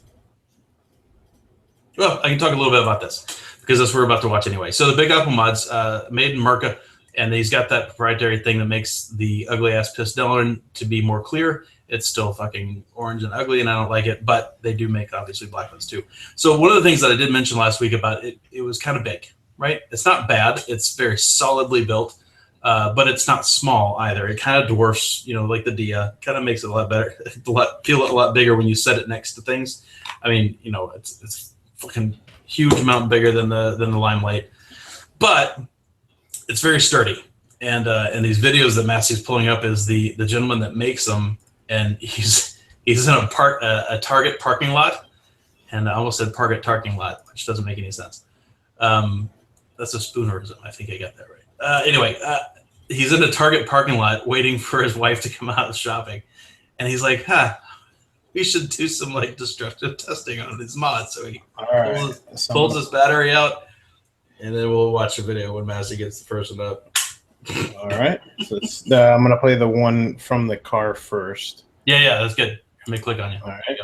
Well, I can talk a little bit about this because that's what we're about to watch anyway. So the Big Apple mods, made in Merca, and he's got that proprietary thing that makes the ugly ass pistol to be more clear. It's still fucking orange and ugly, and I don't like it, but they do make obviously black ones too. So one of the things that I did mention last week about it, it was kind of big, right? It's not bad. It's very solidly built, but it's not small either. It kind of dwarfs, like the Dia, kind of makes it a lot better, feel a lot bigger when you set it next to things. I mean, it's fucking huge amount bigger than the Limelight, but it's very sturdy. And these videos that Massey's pulling up is the gentleman that makes them, and he's in a Target parking lot, and I almost said Target parking lot, which doesn't make any sense. That's a spoonerism. I think I got that right. Anyway, he's in a Target parking lot waiting for his wife to come out shopping, and he's like, we should do some destructive testing on these mods. So he pulls his battery out, and then we'll watch the video when Massey gets the first one up. All right. So I'm going to play the one from the car first. Yeah, that's good. Let me click on you. All right.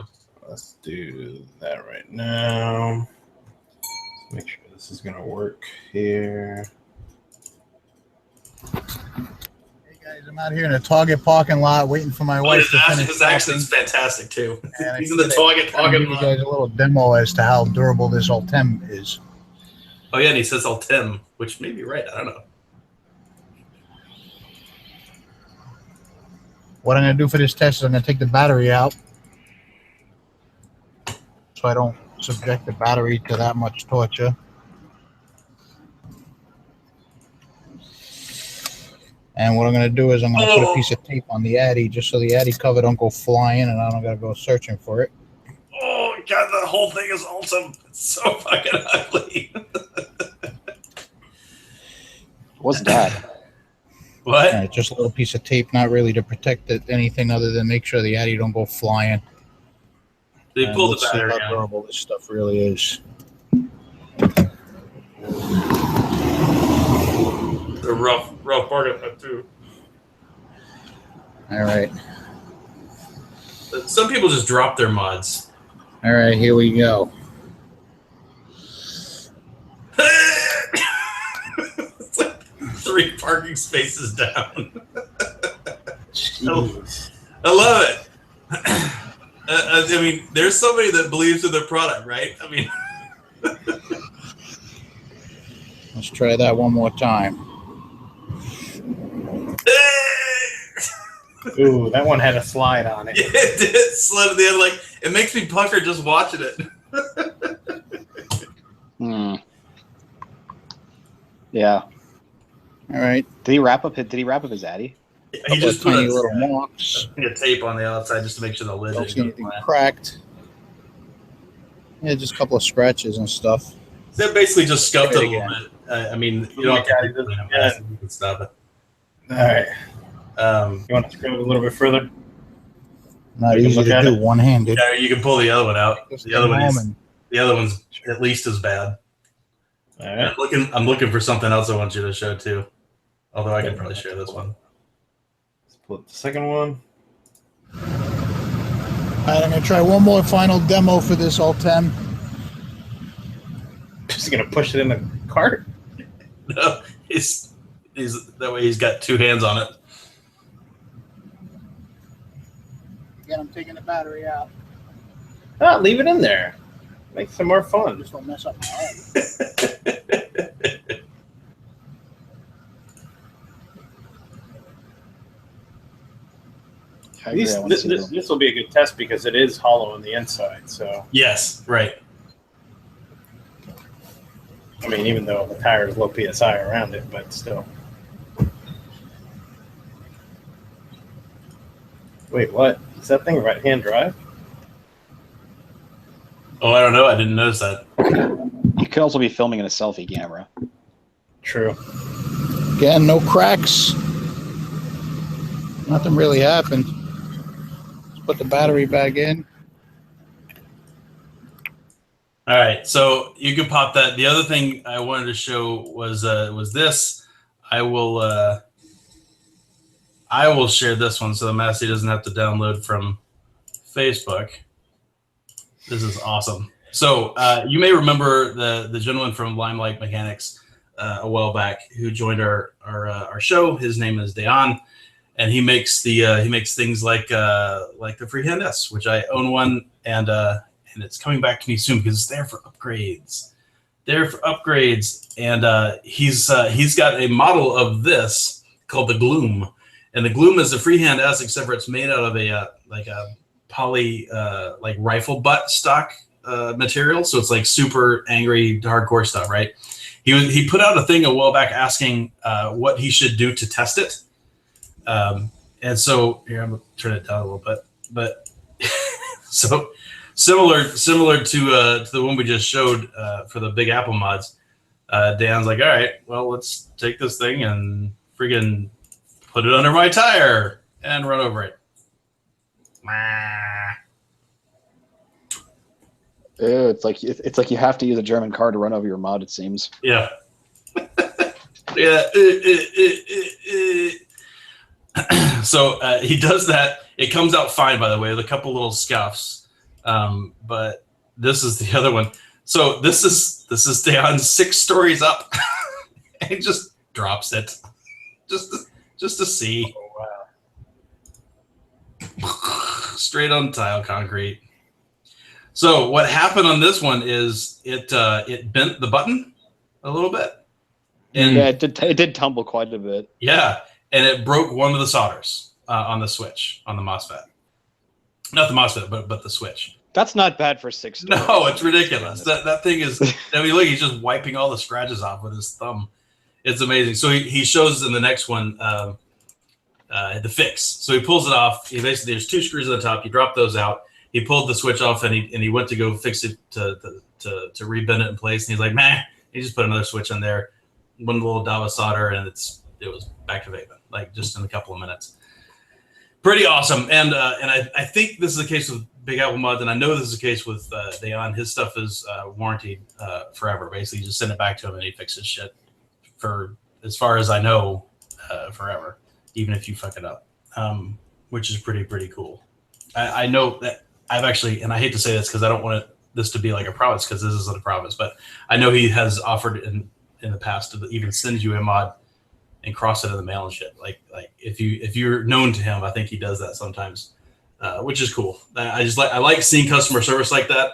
Let's do that right now. Make sure this is going to work here. Hey guys, I'm out here in a Target parking lot waiting for my wife to finish. His accent's fantastic too. He's in the Target parking lot. Give you guys a little demo as to how durable this Ultem is. Oh yeah, and he says Ultem, which may be right. I don't know. What I'm going to do for this test is I'm going to take the battery out so I don't subject the battery to that much torture. And what I'm going to do is I'm going to put a piece of tape on the Addy just so the Addy cover don't go flying and I don't got to go searching for it. Oh, God, the whole thing is awesome. It's so fucking ugly. What's that? What? Right, just a little piece of tape, not really to protect it, anything other than make sure the Addy don't go flying. They pull the let's see battery how out. durable this stuff really is. The rough part of it too. All right. Some people just drop their mods. All right, here we go. It's like 3 parking spaces down. Jeez. I love it. I mean, there's somebody that believes in their product, right? I mean, Let's try that one more time. Ooh, that one had a slide on it. Yeah, it did slide at the end. Like, it makes me pucker just watching it. Yeah. All right. Did he wrap up his Addy? He just put tiny a little marks. tape on the outside just to make sure the lid Don't didn't see go anything flat. cracked. Yeah, just a couple of scratches and stuff. So basically just scuffed it a Again. little bit. I mean, you don't have to do it. You can stop it. All right. You want to scrub it a little bit further? Not You can easy look to at do it. one-handed. Yeah, you can pull the other one out. Just The other come one home is and- the other one's at least as bad. All right. I'm looking for something else I want you to show too. Although I can probably share this one. Let's put the second one. All right, I'm gonna try one more final demo for this Alt-10. Just gonna push it in the cart. No, he's that way. He's got two hands on it. Again, I'm taking the battery out. Ah, leave it in there. Make some more fun. Just don't mess up my arm. This will be a good test because it is hollow on the inside. So Yes, right. I mean, even though the tire is low psi around it, but still. Wait, what? Is that thing right-hand drive? Oh, I don't know. I didn't notice that. You could also be filming in a selfie camera. True. Again, no cracks. Nothing really happened. Let's put the battery back in. All right, so you can pop that. The other thing I wanted to show was this. I will share this one so the Massey doesn't have to download from Facebook. This is awesome. So you may remember the gentleman from Limelight Mechanics a while back who joined our show. His name is Dejan, and he makes things like the Freehand S, which I own one, and it's coming back to me soon because it's there for upgrades. And he's got a model of this called the Gloom, and the Gloom is a Freehand S, except for it's made out of a poly rifle butt stock material, so it's like super angry hardcore stuff, right? He put out a thing a while back asking what he should do to test it, and so here I'm gonna turn it down a little bit, but so similar to the one we just showed for the Big Apple mods. Dan's like, all right, well, let's take this thing and friggin' put it under my tire and run over it. Ew, it's like you have to use a German car to run over your mod. It seems. Yeah. Yeah. So he does that. It comes out fine, by the way, with a couple little scuffs. But this is the other one. So this is Dejan 6 stories up. And he just drops it, just to see. Oh, wow. Straight on tile concrete. So what happened on this one is it bent the button a little bit. And yeah, it did tumble quite a bit. Yeah, and it broke one of the solders on the switch, on the MOSFET. Not the MOSFET, but the switch. That's not bad for 6 stories. No, it's ridiculous. That thing is, I mean, look, he's just wiping all the scratches off with his thumb. It's amazing. So he shows in the next one the fix. So he pulls it off. He basically, there's 2 screws on the top. You drop those out. He pulled the switch off, and he went to go fix it to rebend it in place. And he's like, man, he just put another switch on there, one little dab of solder, and it was back to vaping, like just in a couple of minutes. Pretty awesome. And I think this is the case with Big Apple Mods, and I know this is the case with Dejan. His stuff is warranted forever. Basically, you just send it back to him, and he fixes shit for, as far as I know, forever, even if you fuck it up, which is pretty cool. I know that I've actually, and I hate to say this because I don't want this to be like a promise, because this isn't a promise, but I know he has offered in the past to even send you a mod and cross it in the mail and shit. Like if you're known to him, I think he does that sometimes, which is cool. I like seeing customer service like that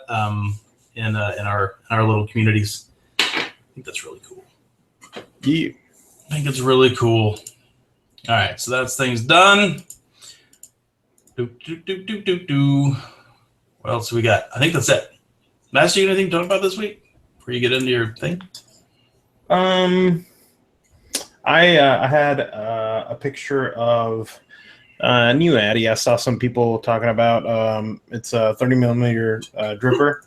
in our little communities. I think that's really cool. Yeah. I think it's really cool. All right, so that's things done. What else we got? I think that's it. Master, you got anything to talk about this week before you get into your thing? I had a picture of a new Addy. I saw some people talking about. It's a 30 millimeter dripper.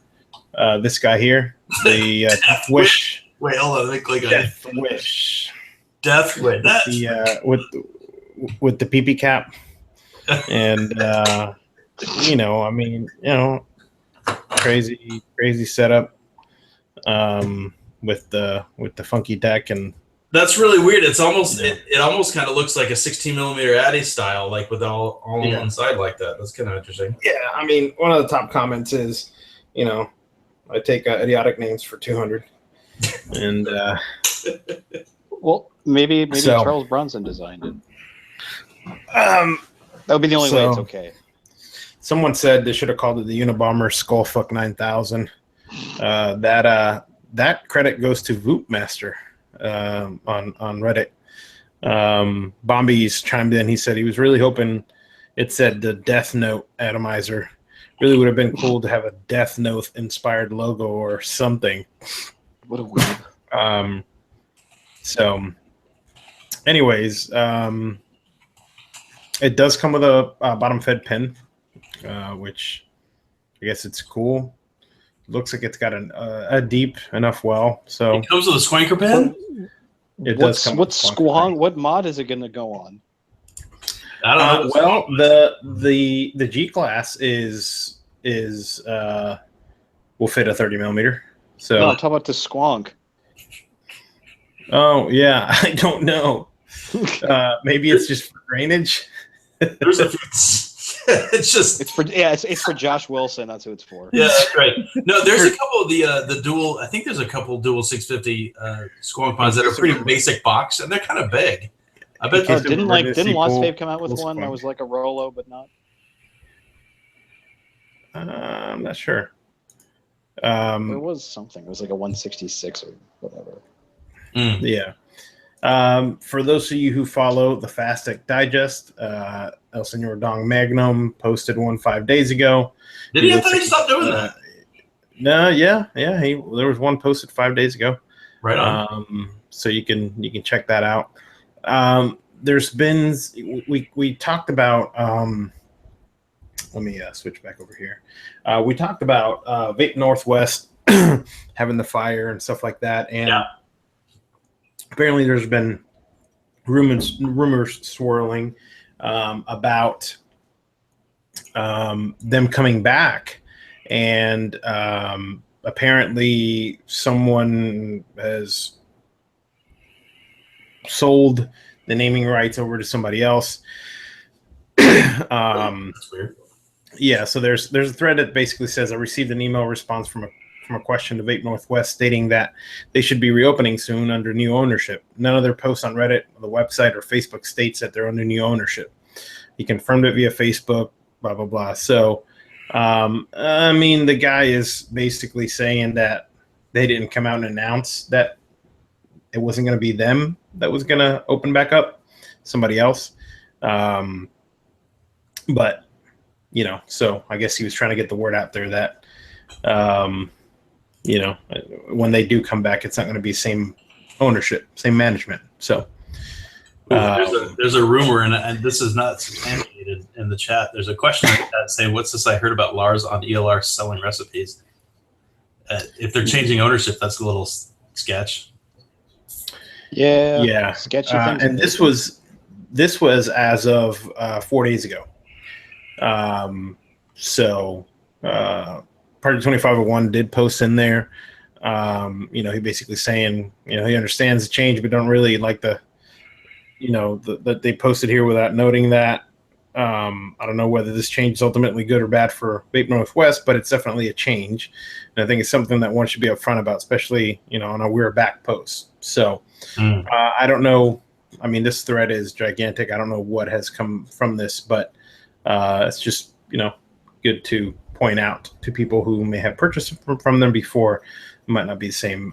This guy here, the Death Wish. Wait, hold on. Let me click on Death Wish. Death Wish. With the PP cap, and crazy setup. with the funky deck and. That's really weird. It's almost it almost kind of looks like a 16mm Addy style, like with all on one side like that. That's kind of interesting. Yeah, I mean, one of the top comments is, I take idiotic names for 200, and well, maybe Charles Bronson designed it. That would be the only way it's okay. Someone said they should have called it the Unabomber Skullfuck 9000. That credit goes to Voopmaster. On Reddit. Bombies chimed in. He said he was really hoping it said the Death Note atomizer. Really would have been cool to have a Death Note inspired logo or something. What a weird. So anyways, it does come with a bottom fed pin, which I guess it's cool. Looks like it's got a deep enough well. So it comes with a swanker pin. It does come. What's Squonk? What mod is it going to go on? I don't know. Well, the G class is will fit a 30mm. So no, talk about the Squonk. Oh yeah, I don't know. Maybe it's just for drainage. There's a. It's for Josh Wilson. That's who it's for. Yeah, that's right. No, there's a couple of the dual. I think there's a couple of dual 650 Squonk pods that are pretty basic box, and they're kind of big. I bet. Didn't Lost Vape come out with one that was like a Rolo, but not? I'm not sure. There was something. It was like a 166 or whatever. Yeah. For those of you who follow the Fastic Digest, El Senor Dong Magnum posted one 5 days ago. Did he have to stop doing that? No, yeah. There was one posted 5 days ago. Right on. So you can check that out. There's been we talked about. Let me switch back over here. We talked about Vape Northwest having the fire and stuff like that, and apparently there's been rumors swirling about them coming back, and apparently someone has sold the naming rights over to somebody else. That's weird. Yeah, so there's a thread that basically says I received an email response from a question to Vape Northwest stating that they should be reopening soon under new ownership. None of their posts on Reddit, the website, or Facebook states that they're under new ownership. He confirmed it via Facebook, blah, blah, blah. So, I mean, the guy is basically saying that they didn't come out and announce that it wasn't going to be them that was going to open back up, somebody else. But, so I guess he was trying to get the word out there that, when they do come back, it's not going to be same ownership, same management. So there's a rumor, and this is not substantiated in the chat. There's a question in the chat saying, "What's this I heard about Lars on ELR selling recipes?" If they're changing ownership, that's a little sketch. Yeah, sketchy things. And this was as of 4 days ago. Party 2501 did post in there. He basically saying, he understands the change, but don't really like that they posted here without noting that. I don't know whether this change is ultimately good or bad for Vape Northwest, but it's definitely a change. And I think it's something that one should be upfront about, especially, on a We're Back post. So I don't know. I mean, this thread is gigantic. I don't know what has come from this, but it's just, good to point out to people who may have purchased from them before. It might not be the same.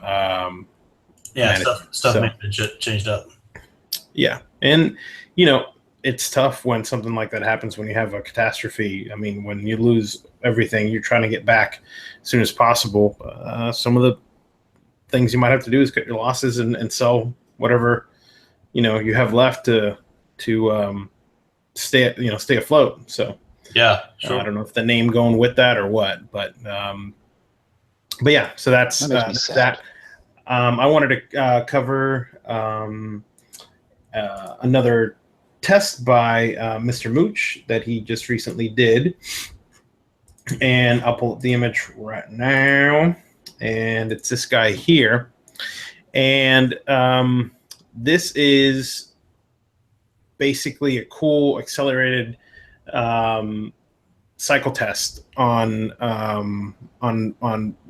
Stuff may have been changed up. Yeah. And, it's tough when something like that happens, when you have a catastrophe. I mean, when you lose everything, you're trying to get back as soon as possible. Some of the things you might have to do is cut your losses and sell whatever, you have left to stay afloat. So, yeah, sure. I don't know if the name going with that or what, but yeah, so that's that. I wanted to cover another test by Mr. Mooch that he just recently did, and I'll pull up the image right now, and it's this guy here. And this is basically a cool accelerated cycle test on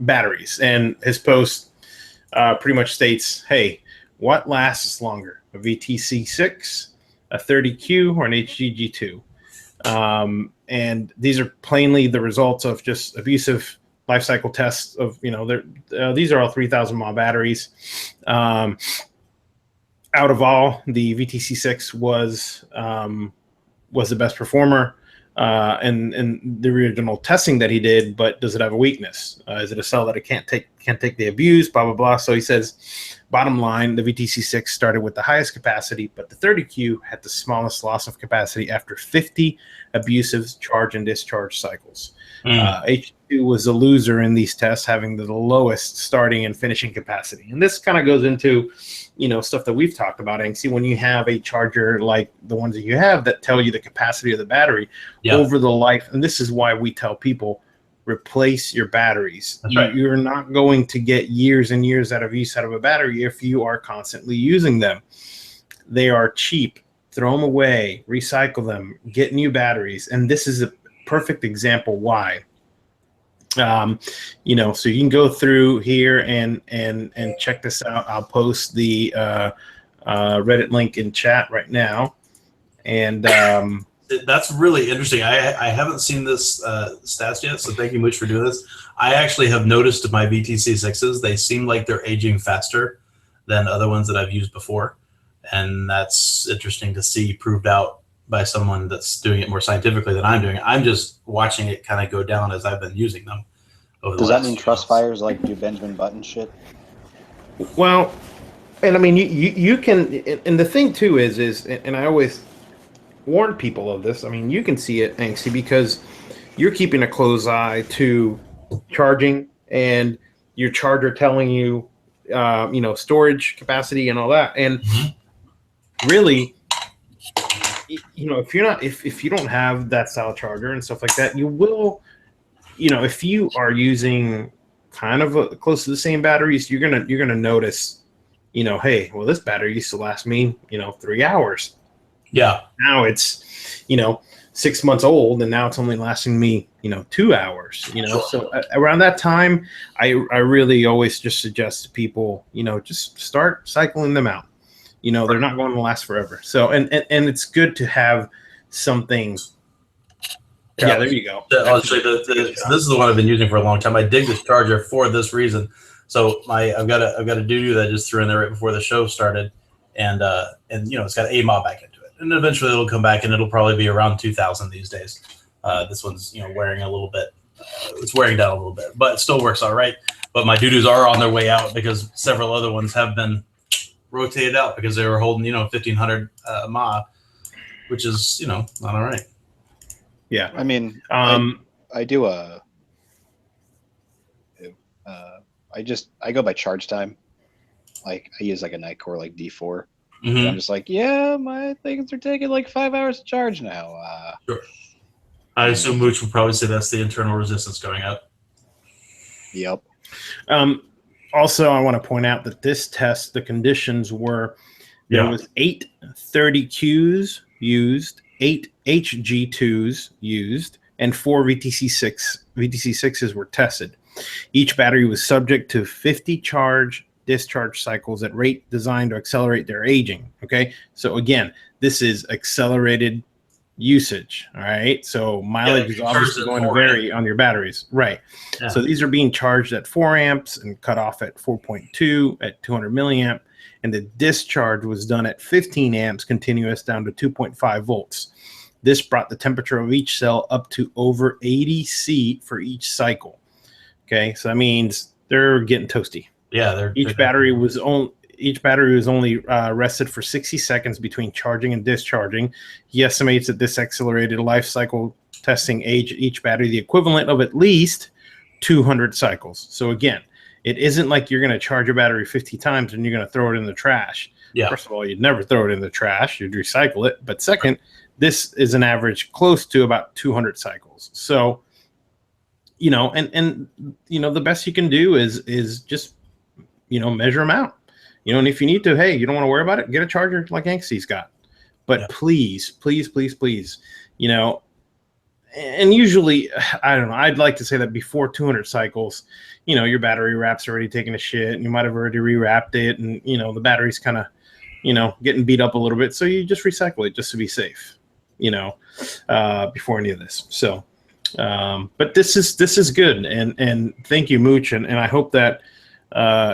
batteries. And his post pretty much states, hey, what lasts longer, a VTC6, a 30Q, or an HGG2? And these are plainly the results of just abusive life cycle tests of, these are all 3,000 mAh batteries. Out of all, the VTC6 was the best performer in the original testing that he did. But does it have a weakness? Is it a cell that it can't take the abuse? Blah blah blah. So he says, bottom line, the VTC6 started with the highest capacity, but the 30Q had the smallest loss of capacity after 50 abusive charge and discharge cycles. H2 was a loser in these tests, having the lowest starting and finishing capacity. And this kind of goes into, stuff that we've talked about. And see, when you have a charger like the ones that you have that tell you the capacity of the battery over the life, and this is why we tell people, replace your batteries. You're not going to get years and years out of use out of a battery if you are constantly using them. They are cheap. Throw them away, recycle them, get new batteries. And this is a perfect example why. So you can go through here and check this out. I'll post the Reddit link in chat right now. And that's really interesting. I haven't seen this stats yet, so thank you much for doing this. I actually have noticed my VTC6s, they seem like they're aging faster than other ones that I've used before. And that's interesting to see proved out by someone that's doing it more scientifically than I'm doing. I'm just watching it kind of go down as I've been using them. Does that mean trust fires like do Benjamin Button shit? Well, and I mean, you can, and the thing too is, and I always warn people of this. I mean, you can see it, Angsty, because you're keeping a close eye to charging and your charger telling you, storage capacity and all that. And really, if you don't have that style charger and stuff like that, you will, if you are using kind of close to the same batteries, you're gonna notice, hey, well, this battery used to last me, 3 hours. Yeah. Now it's, 6 months old, and now it's only lasting me, 2 hours. So around that time, I really always just suggest to people, just start cycling them out. They're not going to last forever. So and it's good to have something. Yeah, there you go. I'll show you this is the one I've been using for a long time. I dig this charger for this reason. So I've got a doo-doo that I just threw in there right before the show started, and it's got 8 mAh back into it, and eventually it'll come back, and it'll probably be around 2,000 these days. This one's wearing a little bit. It's wearing down a little bit, but it still works all right. But my doo-doos are on their way out because several other ones have been rotated out because they were holding 1,500 mAh, which is not all right. Yeah, I mean, I do I go by charge time. Like I use like a Nightcore like D4. I'm just like, my things are taking like 5 hours to charge now. Sure. I assume Mooch would probably say that's the internal resistance going up. Yep. Also, I want to point out that this test, the conditions were there was 8 30Qs used, 8 HG2s used, and 4 VTC6s were tested. Each battery was subject to 50 charge discharge cycles at rate designed to accelerate their aging. Okay, so again, this is accelerated usage. All right, so mileage is obviously going to vary on your batteries, right? Yeah. So these are being charged at 4 amps and cut off at 4.2 at 200 milliamp, and the discharge was done at 15 amps continuous down to 2.5 volts. This brought the temperature of each cell up to over 80 C for each cycle. Okay, so that means they're getting toasty. Yeah, each battery was only rested for 60 seconds between charging and discharging. He estimates that this accelerated life cycle testing age each battery the equivalent of at least 200 cycles. So again, it isn't like you're going to charge a battery 50 times and you're going to throw it in the trash. Yeah. First of all, you'd never throw it in the trash. You'd recycle it. But second, this is an average close to about 200 cycles. So, and the best you can do is just measure them out. And if you need to, hey, you don't want to worry about it, get a charger like Anksty's got. But please, please, please, please, and usually, I don't know, I'd like to say that before 200 cycles, your battery wrap's already taken a shit, and you might have already rewrapped it, and, the battery's kind of, getting beat up a little bit. So you just recycle it just to be safe, before any of this. So, but this is good. And thank you, Mooch. And I hope that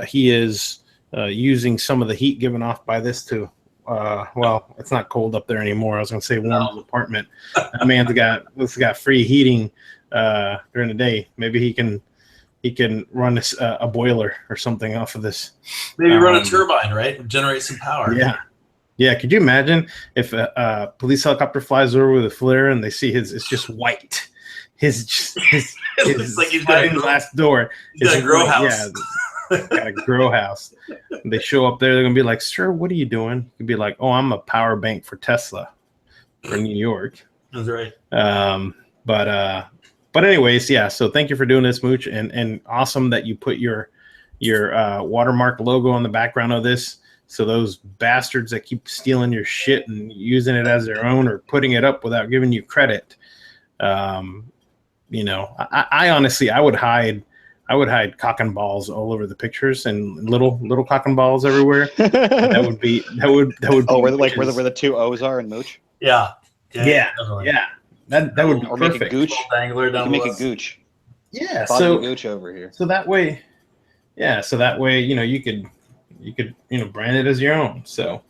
he is using some of the heat given off by this to, well, it's not cold up there anymore. I was going to say warm his apartment. That man's got free heating during the day. Maybe he can run this a boiler or something off of this. Maybe run a turbine, right? Generate some power. Yeah. Could you imagine if a police helicopter flies over with a flare and they see it's just white. His like he's got a glass door. He's got a grow house. Yeah, got a grow house. They show up there. They're gonna be like, "Sir, what are you doing?" You'd be like, "Oh, I'm a power bank for Tesla for New York." That's right. But anyways, yeah. So thank you for doing this, Mooch, and awesome that you put your watermark logo on the background of this. So those bastards that keep stealing your shit and using it as their own or putting it up without giving you credit. I honestly, I would hide cock and balls all over the pictures and little cock and balls everywhere. that would be. Oh, where the two O's are in Mooch? Yeah. That would be or perfect. make a gooch. Dangler down You can make a gooch. Yeah. So gooch over here. So that way, you could brand it as your own. So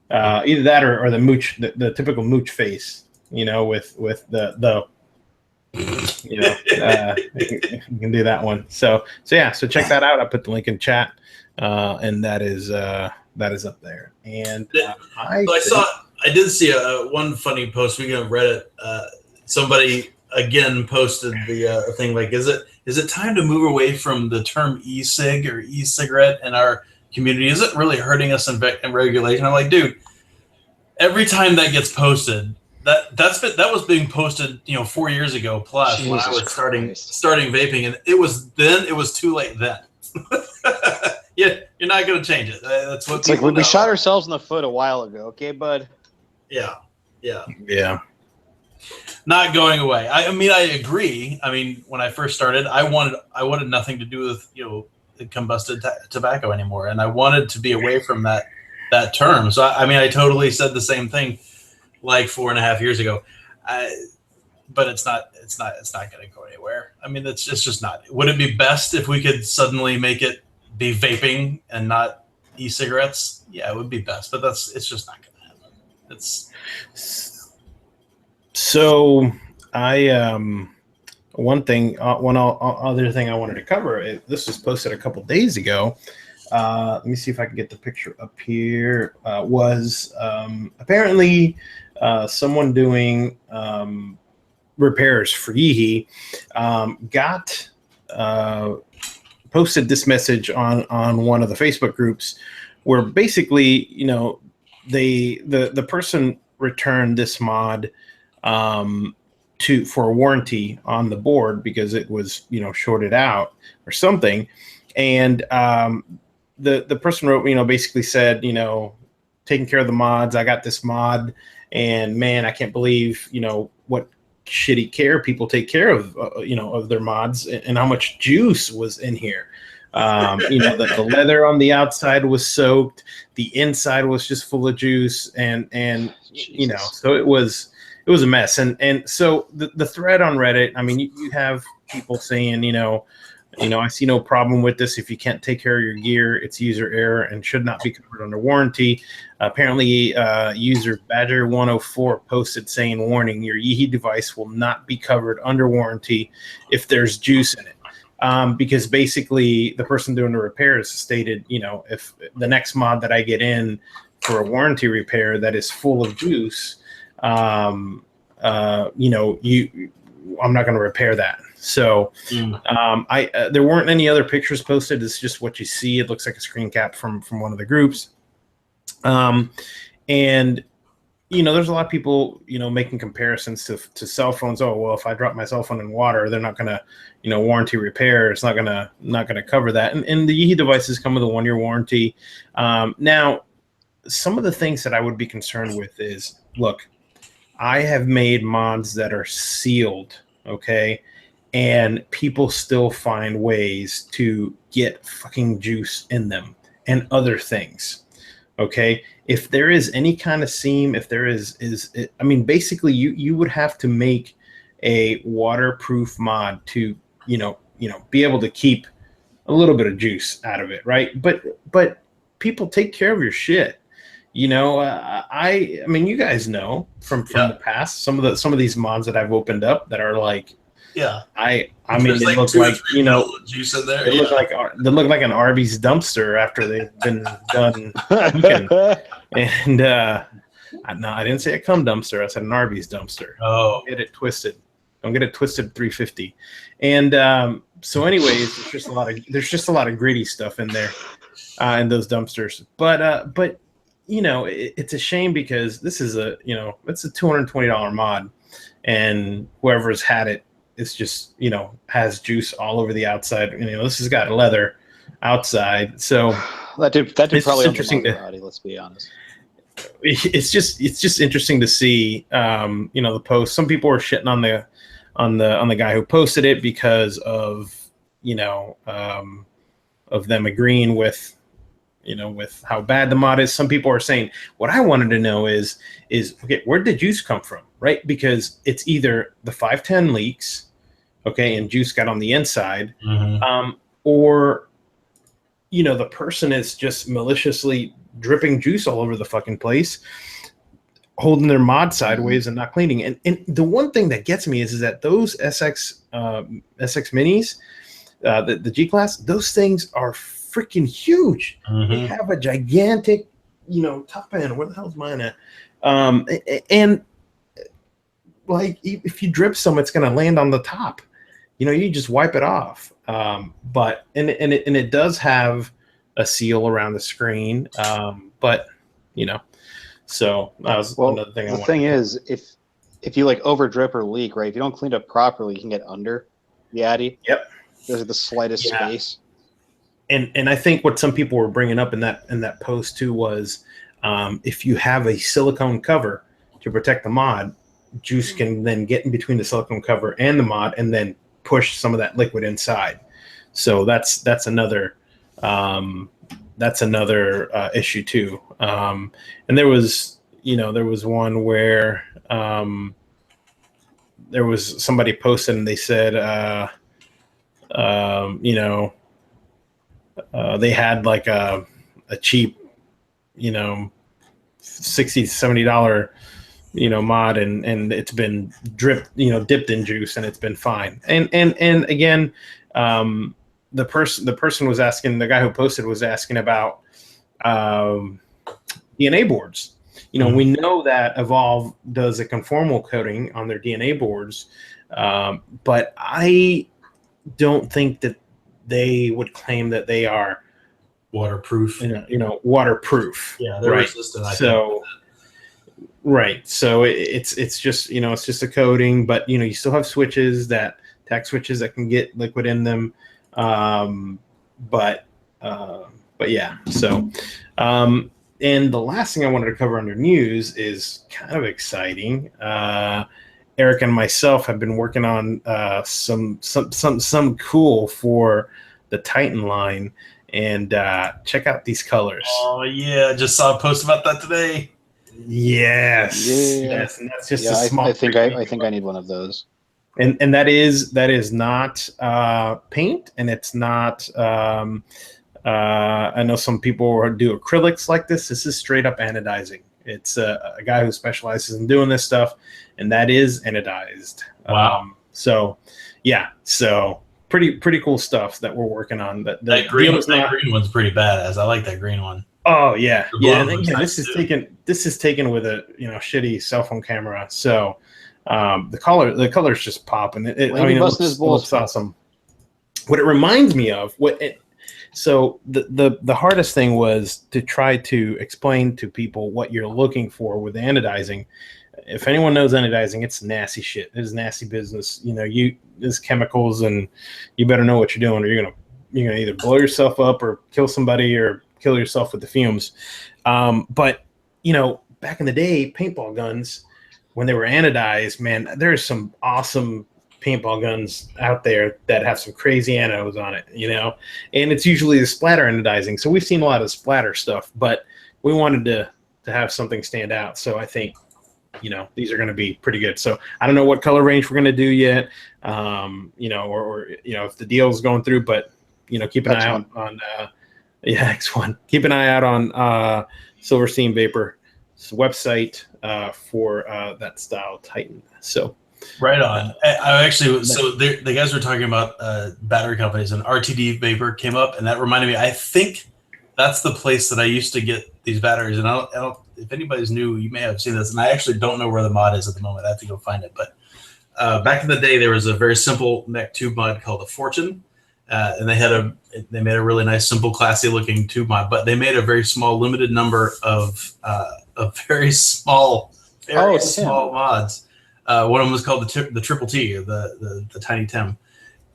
either that or the Mooch, the typical Mooch face, with the. You can do that one. So check that out. I put the link in chat, and that is up there. And I did see one funny post. Speaking of Reddit, somebody again posted the thing like, is it time to move away from the term e-cig or e-cigarette in our community? Is it really hurting us in regulation? I'm like, dude, every time that gets posted. That was being posted, 4 years ago plus when I was starting vaping, and it was too late then. Yeah, you're not going to change it. That's what it's like we shot ourselves in the foot a while ago, okay, bud? Yeah. Not going away. I mean, I agree. I mean, when I first started, I wanted nothing to do with combusted tobacco anymore, and I wanted to be away from that term. So I totally said the same thing. Like 4.5 years ago, but it's not going to go anywhere. I mean, it's just not. Would it be best if we could suddenly make it be vaping and not e-cigarettes? Yeah, it would be best, but it's just not going to happen. It's so one other thing I wanted to cover. This was posted a couple days ago. Let me see if I can get the picture up here. Was apparently someone doing repairs for Yeehee got posted this message on one of the Facebook groups where basically, the person returned this mod for a warranty on the board because it was, shorted out or something. And the person wrote, basically said, taking care of the mods. I got this mod, and man, I can't believe, what shitty care people take care of, of their mods and how much juice was in here. The leather on the outside was soaked. The inside was just full of juice, and so it was a mess. And so the thread on Reddit, I mean, you have people saying, I see no problem with this. If you can't take care of your gear, it's user error and should not be covered under warranty. Apparently, user Badger104 posted saying, warning, your Yeehee device will not be covered under warranty if there's juice in it. Because basically the person doing the repairs stated, if the next mod that I get in for a warranty repair that is full of juice, I'm not going to repair that. So there weren't any other pictures posted. It's just what you see. It looks like a screen cap from one of the groups. And there's a lot of people, making comparisons to cell phones. Oh, well, if I drop my cell phone in water, they're not going to, warranty repair. It's not going to cover that. And the Yeehee devices come with a 1-year warranty. Now, some of the things that I would be concerned with is, look, I have made mods that are sealed, okay? And people still find ways to get fucking juice in them and other things. Okay, if there is any kind of seam, if there I mean, basically, you would have to make a waterproof mod to, be able to keep a little bit of juice out of it, right? But people take care of your shit. I mean, you guys know from the past some of these mods that I've opened up that are like. Yeah, I mean, they look like juice in there. They look like an Arby's dumpster after they've been done cooking. And no, I didn't say a cum dumpster. I said an Arby's dumpster. Oh, Don't get it twisted. 350. And so, anyways, there's just a lot of gritty stuff in there in those dumpsters. But it's a shame because this is it's a $220 mod, and whoever's had it. It's just, has juice all over the outside. This has got leather outside. So that did probably interesting body, let's be honest. It's just interesting to see, the post. Some people are shitting on the guy who posted it because of, of them agreeing with, with how bad the mod is. Some people are saying, what I wanted to know is okay, where did juice come from? Right? Because it's either the 510 leaks, okay, and juice got on the inside, or the person is just maliciously dripping juice all over the fucking place, holding their mod sideways and not cleaning. And the one thing that gets me is that those SX minis, the G class, those things are freaking huge. They have a gigantic, top end. Where the hell's mine at? And like, if you drip some, it's going to land on the top. You just wipe it off. But it does have a seal around the screen. But so that was another thing. The thing is, if you like over drip or leak, right? If you don't clean it up properly, you can get under the Addy. Yep. There's the slightest space. And I think what some people were bringing up in that post too was, if you have a silicone cover to protect the mod, juice can then get in between the silicone cover and the mod and then push some of that liquid inside. So that's another issue too. And there was one where there was somebody posted and they said they had like a cheap $60 to $70 mod and it's been dipped in juice and it's been fine. And again, the person was asking, the guy who posted was asking about DNA boards. We know that Evolve does a conformal coating on their DNA boards, but I don't think that they would claim that they are waterproof. Waterproof. Yeah, they're resistant. Right. So it's just it's just a coating, but you still have tack switches that can get liquid in them. But yeah. So and the last thing I wanted to cover under news is kind of exciting. Eric and myself have been working on some cool for the Titan line, and check out these colors. Oh yeah, I just saw a post about that today. Yes, and that's just a small. I think I need one of those. And that is not paint, and it's not. I know some people do acrylics like this. This is straight up anodizing. It's a guy who specializes in doing this stuff, and that is anodized. Wow. So pretty cool stuff that we're working on. That green one's pretty badass. I like that green one. Oh yeah, yeah. And again, this is taken with a shitty cell phone camera. So the color's just popping. It looks awesome. What it reminds me of, So the hardest thing was to try to explain to people what you're looking for with anodizing. If anyone knows anodizing, it's nasty shit. It's nasty business. You know, there's chemicals, and you better know what you're doing, or you're gonna either blow yourself up or kill somebody or kill yourself with the fumes. But you know, back in the day, paintball guns, when they were anodized, man, there's some awesome paintball guns out there that have some crazy anodes on it, you know, and it's usually the splatter anodizing. So we've seen a lot of splatter stuff, but we wanted to have something stand out. So I think, you know, these are going to be pretty good. So I don't know what color range we're going to do yet, you know, or you know, if the deal's going through, but you know, keep an eye out on X1. Keep an eye out on Silverstein Vapor website for that style Titan. So. Right on. I actually, so the guys were talking about battery companies, and RTD Vapor came up, and that reminded me. I think that's the place that I used to get these batteries. And I don't if anybody's new, you may have seen this, and I actually don't know where the mod is at the moment. I have to go find it. But back in the day, there was a very simple neck tube mod called the Fortune, and they made a really nice, simple, classy looking tube mod. But they made a very small, limited number of very small mods. One of them was called the Triple T, the Tiny Tim,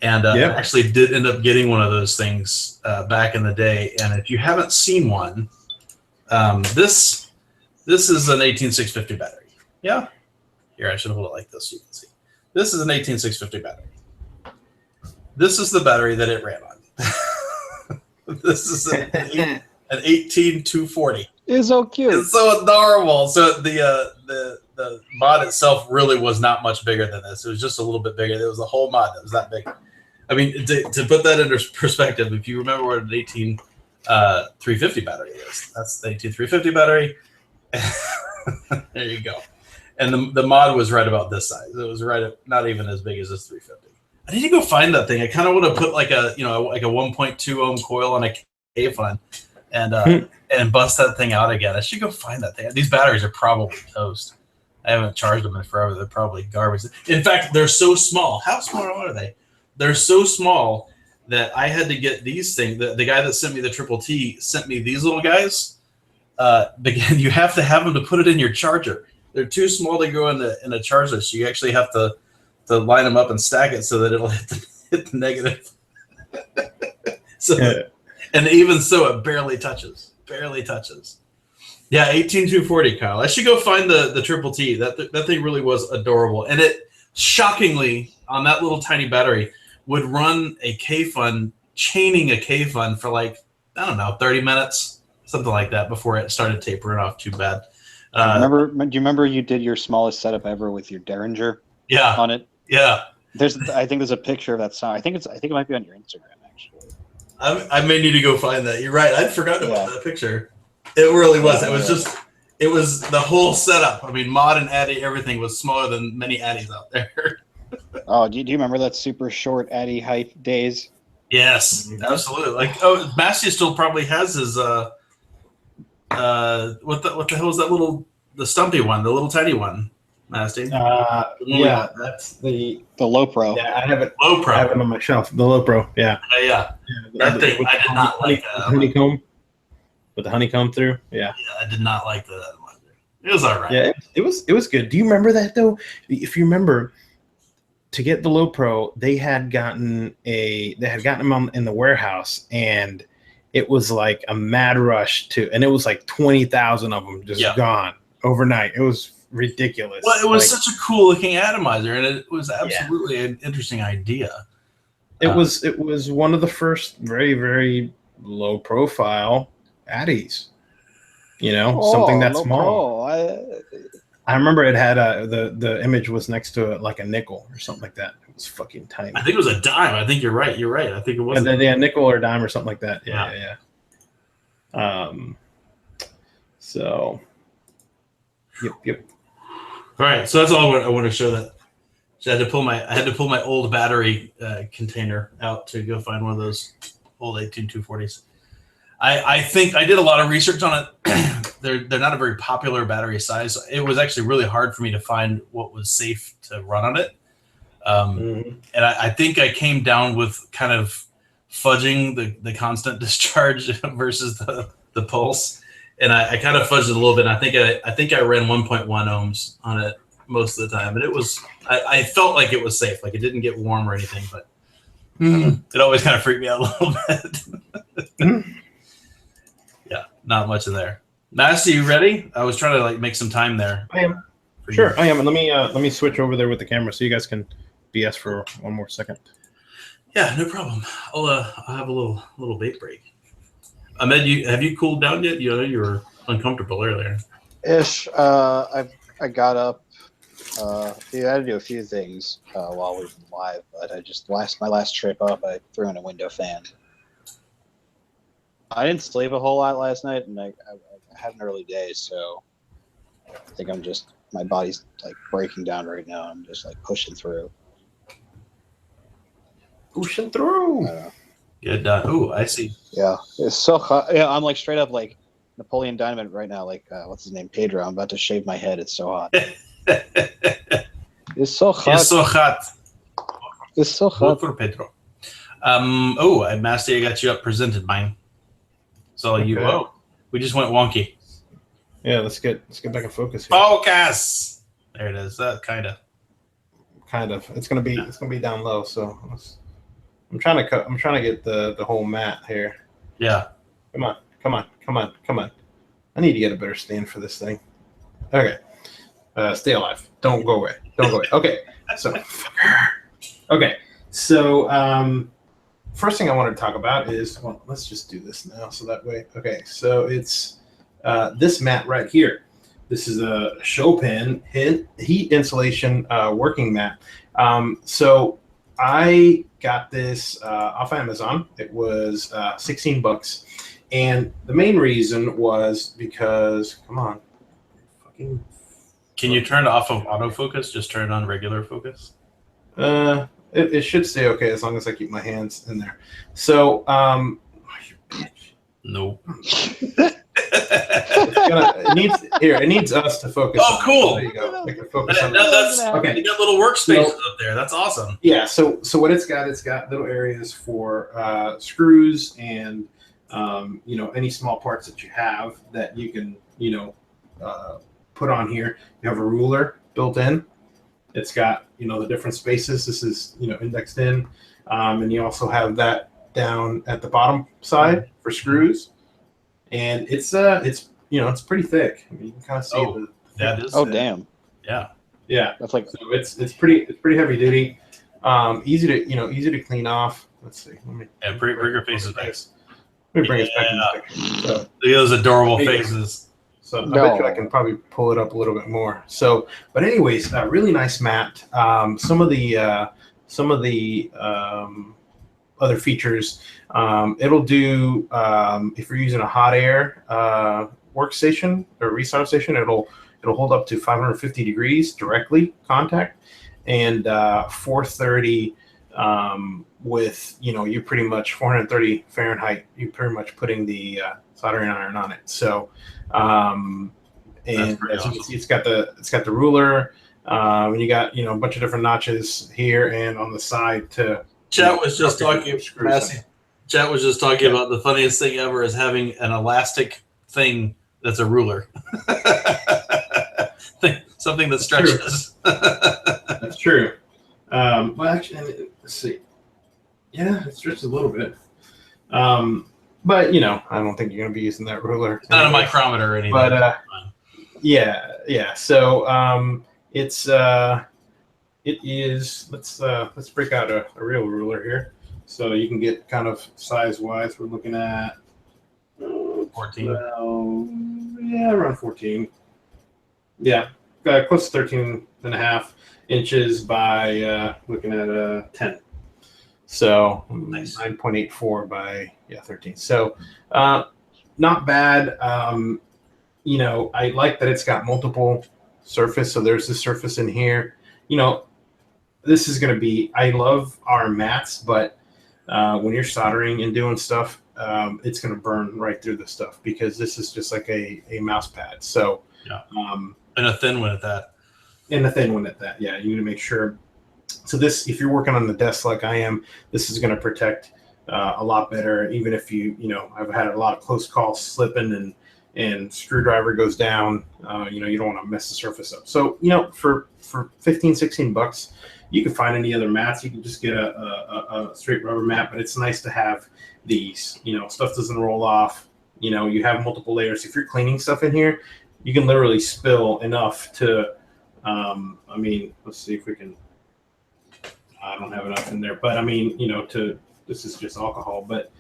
and I actually did end up getting one of those things back in the day. And if you haven't seen one, this is an 18650 battery. Yeah, here I should hold it like this so you can see. This is an 18650 battery. This is the battery that it ran on. This is an 18240. It's so cute. It's so adorable. So the mod itself really was not much bigger than this. It was just a little bit bigger. There was a whole mod that was that big. I mean, to put that into perspective, if you remember what an 18350 battery is, that's the 18350 battery. There you go. And the mod was right about this size. It was not even as big as this 350. I need to go find that thing. I kind of want to put like a 1.2 ohm coil on a K-Fun and bust that thing out again. I should go find that thing. These batteries are probably toast. I haven't charged them in forever. They're probably garbage. In fact, they're so small. How small are they? They're so small that I had to get these things. The guy that sent me the Triple T sent me these little guys. You have to have them to put it in your charger. They're too small to go in a charger, so you actually have to line them up and stack it so that it'll hit the negative. And even so, it barely touches. Yeah, 18240, Kyle. I should go find the Triple T. That thing really was adorable, and it shockingly on that little tiny battery would run a K-Fun, chaining a K-Fun for like, I don't know, 30 minutes, something like that, before it started tapering off too bad. Do you remember you did your smallest setup ever with your Derringer? Yeah. On it. Yeah. I think there's a picture of that song. I think it might be on your Instagram actually. I may need to go find that. You're right. I'd forgotten about that picture. It really was. It was the whole setup. I mean, mod and Addy, everything was smaller than many Addies out there. Oh, do you remember that super short Addy height days? Yes, absolutely. Like, Masty still probably has his what the hell is that the stumpy one, the little tiny one, Masty? Yeah, that's the Low Pro. Yeah, I have it. Low Pro. I have it on my shelf. The Low Pro. Yeah. Yeah. That thing I did not like. Honeycomb. With the honeycomb through. Yeah. I did not like that one. It was all right. Yeah, it was good. Do you remember that though? If you remember, to get the Low Pro, they had gotten them in the warehouse, and it was like a mad rush and it was like 20,000 of them just gone overnight. It was ridiculous. Well, it was such a cool looking atomizer, and it was absolutely an interesting idea. It was one of the first very, very low profile Addies. Something that small. I remember it had the image was next to it like a nickel or something like that. It was fucking tiny. I think it was a dime. I think you're right. I think it was. Yeah, nickel or dime or something like that. Yeah. So. Yep. All right. So that's all I want to show. That so I had to pull my old battery container out to go find one of those old 18240s. I think I did a lot of research on it. They're not a very popular battery size. It was actually really hard for me to find what was safe to run on it. And I think I came down with kind of fudging the constant discharge versus the pulse, and I kind of fudged it a little bit. And I think I ran 1.1 ohms on it most of the time, and it was I felt like it was safe, like it didn't get warm or anything, but it always kind of freaked me out a little bit. Yeah, not much in there. Lasty, you ready? I was trying to like make some time there. I am. Sure, I am. And let me switch over there with the camera so you guys can BS for one more second. Yeah, no problem. I'll have a little vape break. Ahmed, have you cooled down yet? You know you were uncomfortable earlier. Ish. I got up. I had to do a few things while we were live, but I just my last trip up, I threw in a window fan. I didn't sleep a whole lot last night, and I had an early day, so I think my body's like breaking down right now. I'm just like pushing through. Pushing through. Good. Ooh, I see. Yeah, it's so hot. Yeah, I'm like straight up like Napoleon Dynamite right now. Like what's his name, Pedro. I'm about to shave my head. It's so hot. It's so hot. It's so hot. It's so Vote hot. for Pedro. Master, I got you up. Presented mine. So you. Okay. Whoa, we just went wonky. Yeah, let's get back in focus here. Focus. There it is. That kind of. It's gonna be down low. So I'm trying to get the whole mat here. Yeah. Come on. I need to get a better stand for this thing. Okay. Stay alive. Don't go away. Okay. So first thing I want to talk about is, well, let's just do this now so that way. Okay. So it's this mat right here. This is a Chopin heat insulation working mat. So I got this off Amazon. It was $16, and the main reason was because Can you turn off of autofocus? Just turn it on regular focus. It should stay okay as long as I keep my hands in there. So No. it needs us to focus. Oh, cool. There you go. We can focus on That's okay. You got little workspaces up there. That's awesome. Yeah. So what it's got little areas for screws and any small parts that you have that you can put on here. You have a ruler built in. It's got the different spaces. This is indexed in, and you also have that down at the bottom side for screws. And it's pretty thick. I mean, you can kind of see that is. Oh damn. Yeah. That's like. So it's pretty heavy duty. Easy to clean off. Let's see. Bring your faces back. Let me bring us back in the picture. So, look at those adorable faces. So I bet you I can probably pull it up a little bit more. So, but anyways, really nice mat. Some of the other features, it'll do if you're using a hot air workstation or resolder station, it'll hold up to 550 degrees directly contact, and 430 with you pretty much 430 Fahrenheit. You pretty much putting the soldering iron on it. So, and as you can see, it's got the ruler, and you got a bunch of different notches here and on the side to. Chat was just talking. Chat was just talking about the funniest thing ever is having an elastic thing that's a ruler. Something that stretches. That's true. Well, actually, let's see. Yeah, it stretches a little bit. But I don't think you're going to be using that ruler. It's not a micrometer or anything. But yeah. So it is. Let's break out a real ruler here, so you can get kind of size wise. We're looking at 14. Around 14. Yeah, close to 13 and a half inches by looking at 10. So nice. 9.84 by 13. So not bad. I like that it's got multiple surface. So there's this surface in here. This is going to be, I love our mats, but when you're soldering and doing stuff, it's going to burn right through the stuff because this is just like a mouse pad. So, and a thin one at that. Yeah, you need to make sure. So this, if you're working on the desk like I am, this is going to protect a lot better. Even if I've had a lot of close calls slipping and screwdriver goes down, you don't want to mess the surface up. So, for 15, 16 bucks, you can find any other mats. You can just get a straight rubber mat, but it's nice to have these, stuff doesn't roll off. You have multiple layers. If you're cleaning stuff in here, you can literally spill enough to, let's see if we can, I don't have enough in there, but this is just alcohol, but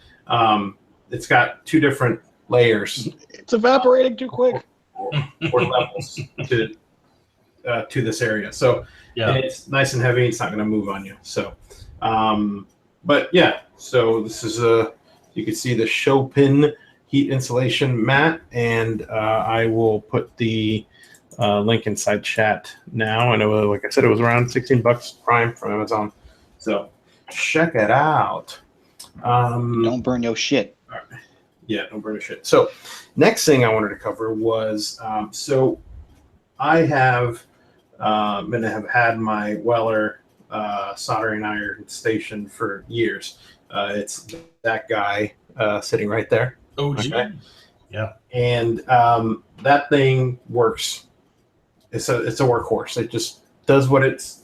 it's got 2 different layers. It's evaporating too quick. Or levels to this area. So and it's nice and heavy. It's not going to move on you. So, but yeah, so this is you can see the Chopin heat insulation mat, and I will put the link inside chat now. I know, like I said, it was around 16 bucks prime from Amazon. So check it out. Don't burn your shit. All right. Yeah, don't burn your shit. So next thing I wanted to cover was, so I have had my Weller soldering iron station for years. It's that guy sitting right there. Oh, gee. Okay? Yeah. And that thing works. It's a workhorse. It just does what it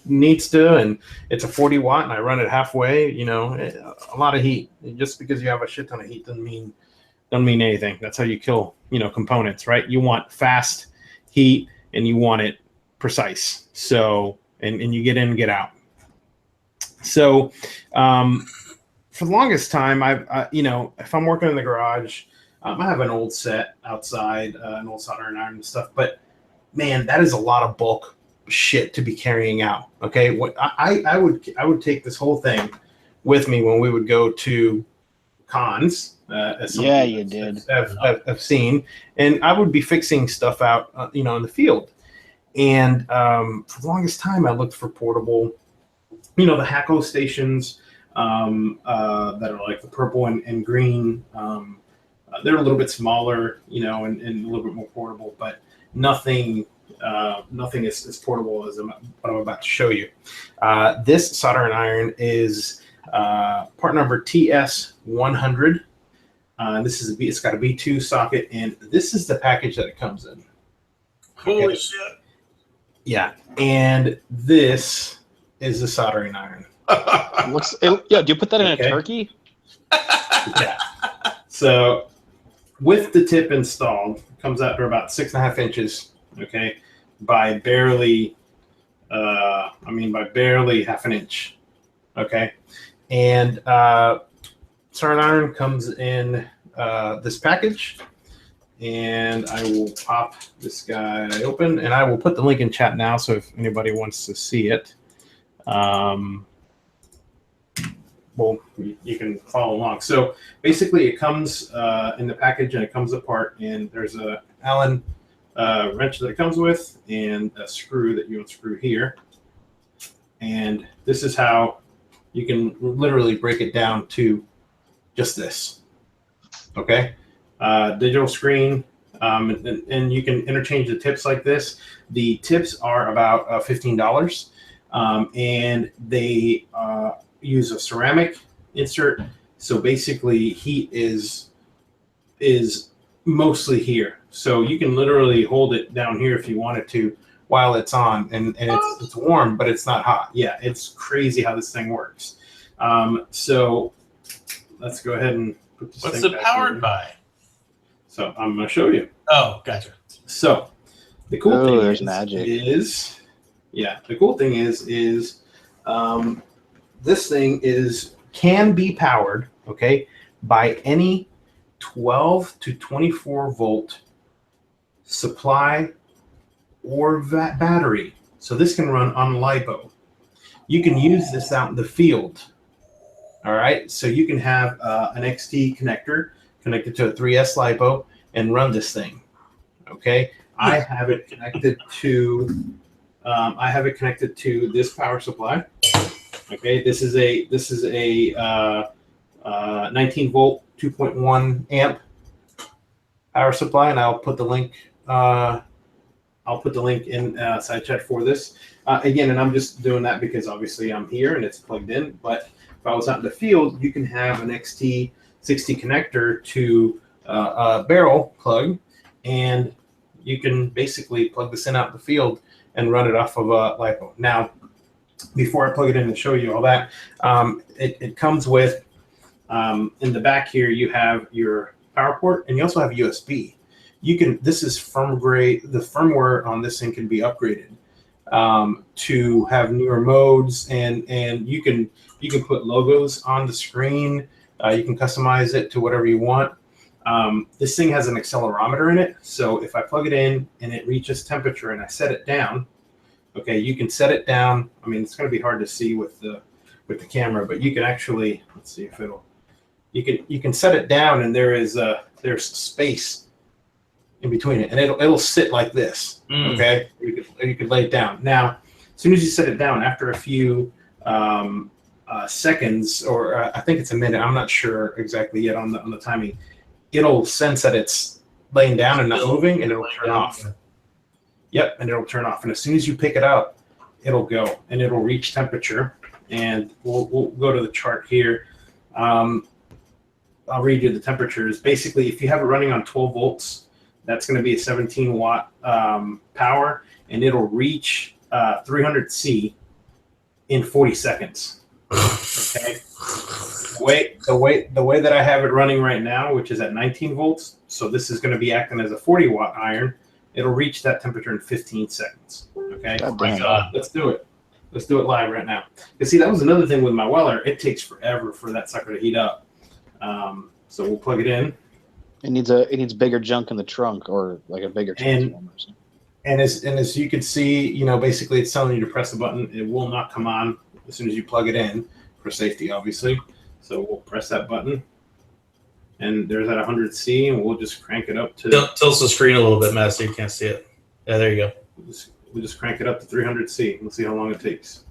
needs to, and it's a 40 watt, and I run it halfway. A lot of heat. Just because you have a shit ton of heat doesn't mean anything. That's how you kill components, right? You want fast heat, and you want it precise. So and you get in and get out. So for the longest time, if I'm working in the garage, I have an old set outside, an old soldering iron and stuff. But man, that is a lot of bulk shit to be carrying out. Okay, what I would take this whole thing with me when we would go to cons. Yeah, you did. I've seen, and I would be fixing stuff out, in the field. And for the longest time, I looked for portable, the Hacko stations that are like the purple and green. They're a little bit smaller, and a little bit more portable, but nothing is portable as what I'm about to show you. This soldering iron is part number TS100. It's got a B2 socket, and this is the package that it comes in. Holy shit! Yeah, and this is the soldering iron. Do you put that in a turkey? Yeah. So with the tip installed, it comes out to about 6.5 inches. Okay, by barely half an inch. Okay, and soldering iron comes in this package, and I will pop this guy open, and I will put the link in chat now, so if anybody wants to see it, you can follow along. So basically, it comes in the package, and it comes apart, and there's a Allen wrench that it comes with, and a screw that you unscrew here. And this is how you can literally break it down to just this. Okay, digital screen, and you can interchange the tips like this. The tips are about $15, and they use a ceramic insert. So basically, heat is mostly here. So you can literally hold it down here if you wanted to while it's on, and it's warm, but it's not hot. Yeah, it's crazy how this thing works. So let's go ahead and put this What's thing it back powered in. by? So I'm going to show you. Oh, gotcha. So the cool thing there's magic. is this thing can be powered, okay, by any 12 to 24 volt supply or battery. So this can run on LiPo. You can use this out in the field. All right, so you can have an XT connector connected to a 3S LiPo and run this thing. Okay, I have it connected to this power supply. Okay, this is a 19 volt 2.1 amp power supply, and I'll put the link in side chat for this again. And I'm just doing that because obviously I'm here and it's plugged in. But if I was out in the field, you can have an XT60 connector to a barrel plug, and you can basically plug this in out in the field and run it off of a LiPo. Now, before I plug it in and show you all that, it comes with, in the back here, you have your power port, and you also have USB. This is firmware. The firmware on this thing can be upgraded to have newer modes, and you can put logos on the screen. You can customize it to whatever you want. This thing has an accelerometer in it, so if I plug it in and it reaches temperature and I set it down, okay, you can set it down. I mean, it's going to be hard to see with the camera, but you can actually, let's see if it'll. You can set it down, and there's space in between it, and it'll sit like this. Okay, you could lay it down. Now, as soon as you set it down, after a few seconds, or I think it's a minute, I'm not sure exactly yet on the timing, it'll sense that it's laying down and not moving, and it'll turn off. Yep, and it'll turn off. And as soon as you pick it up, it'll go, and it'll reach temperature. And we'll go to the chart here. I'll read you the temperatures. Basically, if you have it running on 12 volts, that's going to be a 17 watt power, and it'll reach 300 C in 40 seconds. Okay. The way that I have it running right now, which is at 19 volts, so this is going to be acting as a 40 watt iron. It'll reach that temperature in 15 seconds. Okay. Oh my God. Let's do it. Let's do it live right now. You see, that was another thing with my Weller. It takes forever for that sucker to heat up. So we'll plug it in. It needs bigger junk in the trunk, or like a bigger transformer. And as you can see, basically it's telling you to press the button. It will not come on as soon as you plug it in, for safety, obviously. So we'll press that button, and there's at 100 C, and we'll just crank it up to. Tilt the screen a little bit, Matt, so you can't see it. Yeah, there you go. We'll just crank it up to 300 C. We'll see how long it takes.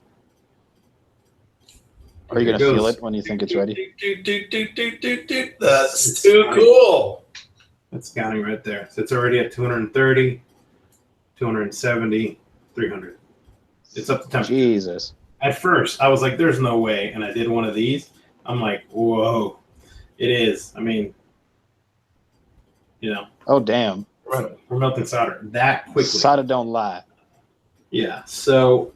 Are you going to feel it when you think it's ready? That's too cool. That's counting right there. So it's already at 230, 270, 300. It's up to temperature. Jesus. At first, I was like, there's no way. And I did one of these. I'm like, whoa. It is. I mean, Oh, damn. We're melting solder that quickly. Solder don't lie. Yeah. So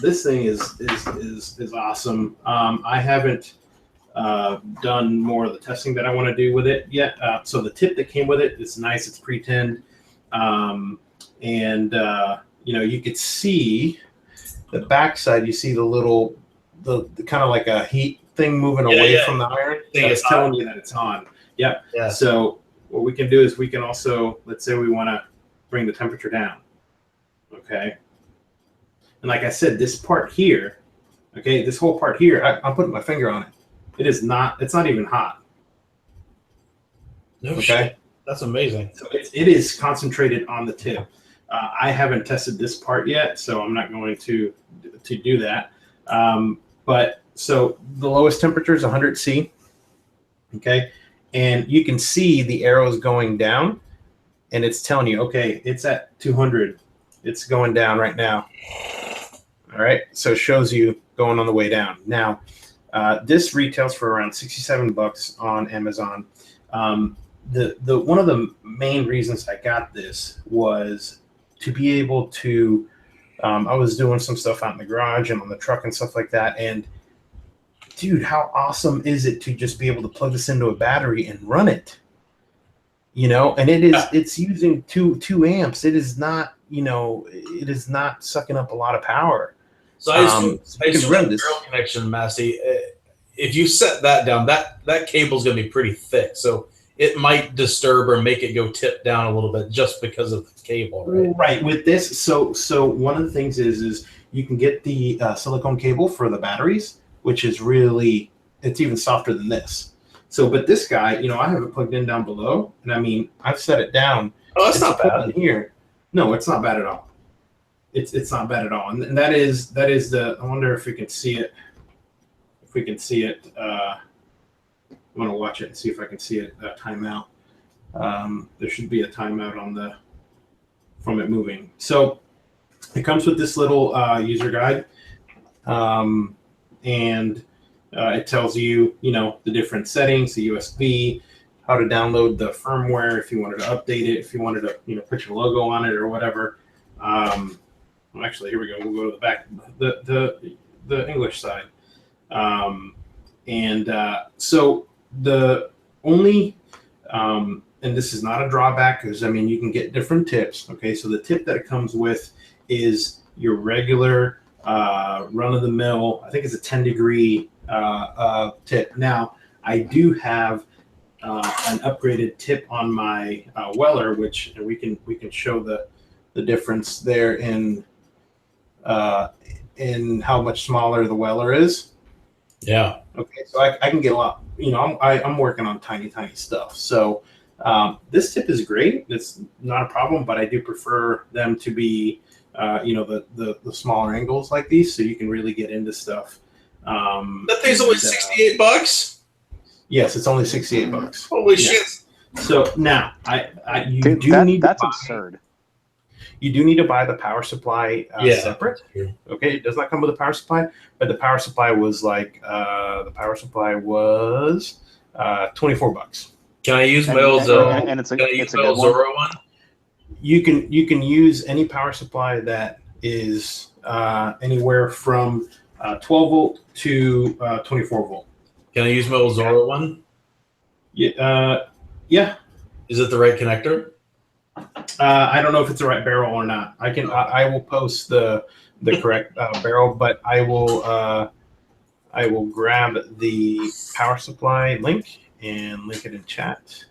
this thing is awesome. I haven't done more of the testing that I want to do with it yet. So the tip that came with it is nice. It's pre-tinned, and you could see the backside. You see the kind of like a heat thing moving away from the iron. It's telling you that it's on. Yep. Yeah. So what we can do is we can also, let's say we want to bring the temperature down. Okay. And like I said, this part here, okay, this whole part here, I'm putting my finger on it. It's not even hot. No shit. That's amazing. So it is concentrated on the tip. I haven't tested this part yet, so I'm not going to do that. But so the lowest temperature is 100 C. Okay. And you can see the arrows going down, and it's telling you, okay, it's at 200. It's going down right now. All right, so it shows you going on the way down. Now, this retails for around $67 on Amazon. The one of the main reasons I got this was to be able to. I was doing some stuff out in the garage and on the truck and stuff like that, and dude, how awesome is it to just be able to plug this into a battery and run it? And it's using two amps. It is not, it is not sucking up a lot of power. So I assume that barrel connection, Massey, if you set that down, that cable is going to be pretty thick. So it might disturb or make it go tip down a little bit just because of the cable, right? Right. With this, so one of the things is you can get the silicone cable for the batteries, which is really, it's even softer than this. So, but this guy, I have it plugged in down below, and I mean, I've set it down. Oh, that's not bad. Here. No, it's not bad at all. It's not bad at all. And that is the, I wonder if we can see it. If we can see it, I want to watch it and see if I can see it, timeout. There should be a timeout from it moving. So it comes with this little user guide. And It tells you, the different settings, the USB, how to download the firmware if you wanted to update it, if you wanted to, put your logo on it or whatever. Actually, here we go. We'll go to the back, the English side. So the only, and this is not a drawback because, you can get different tips. Okay, so the tip that it comes with is your regular run-of-the-mill, I think it's a 10-degree tip. Now, I do have an upgraded tip on my Weller, which we can show the difference there in how much smaller the Weller is. Yeah. Okay, so I can get a lot. I'm working on tiny stuff. So this tip is great. It's not a problem, but I do prefer them to be, the smaller angles like these, so you can really get into stuff. That thing's only $68. Yes, it's only $68. Holy shit! So now, that's absurd. You do need to buy the power supply separate. Okay, it does not come with a power supply, but the power supply was $24. Can I use my old Zorro one? You can use any power supply that is anywhere from 12 volt to 24 volt. Can I use my old Zorro one? Yeah. Is it the right connector? I don't know if it's the right barrel or not. I will post the correct barrel, but I will grab the power supply link and link it in chat.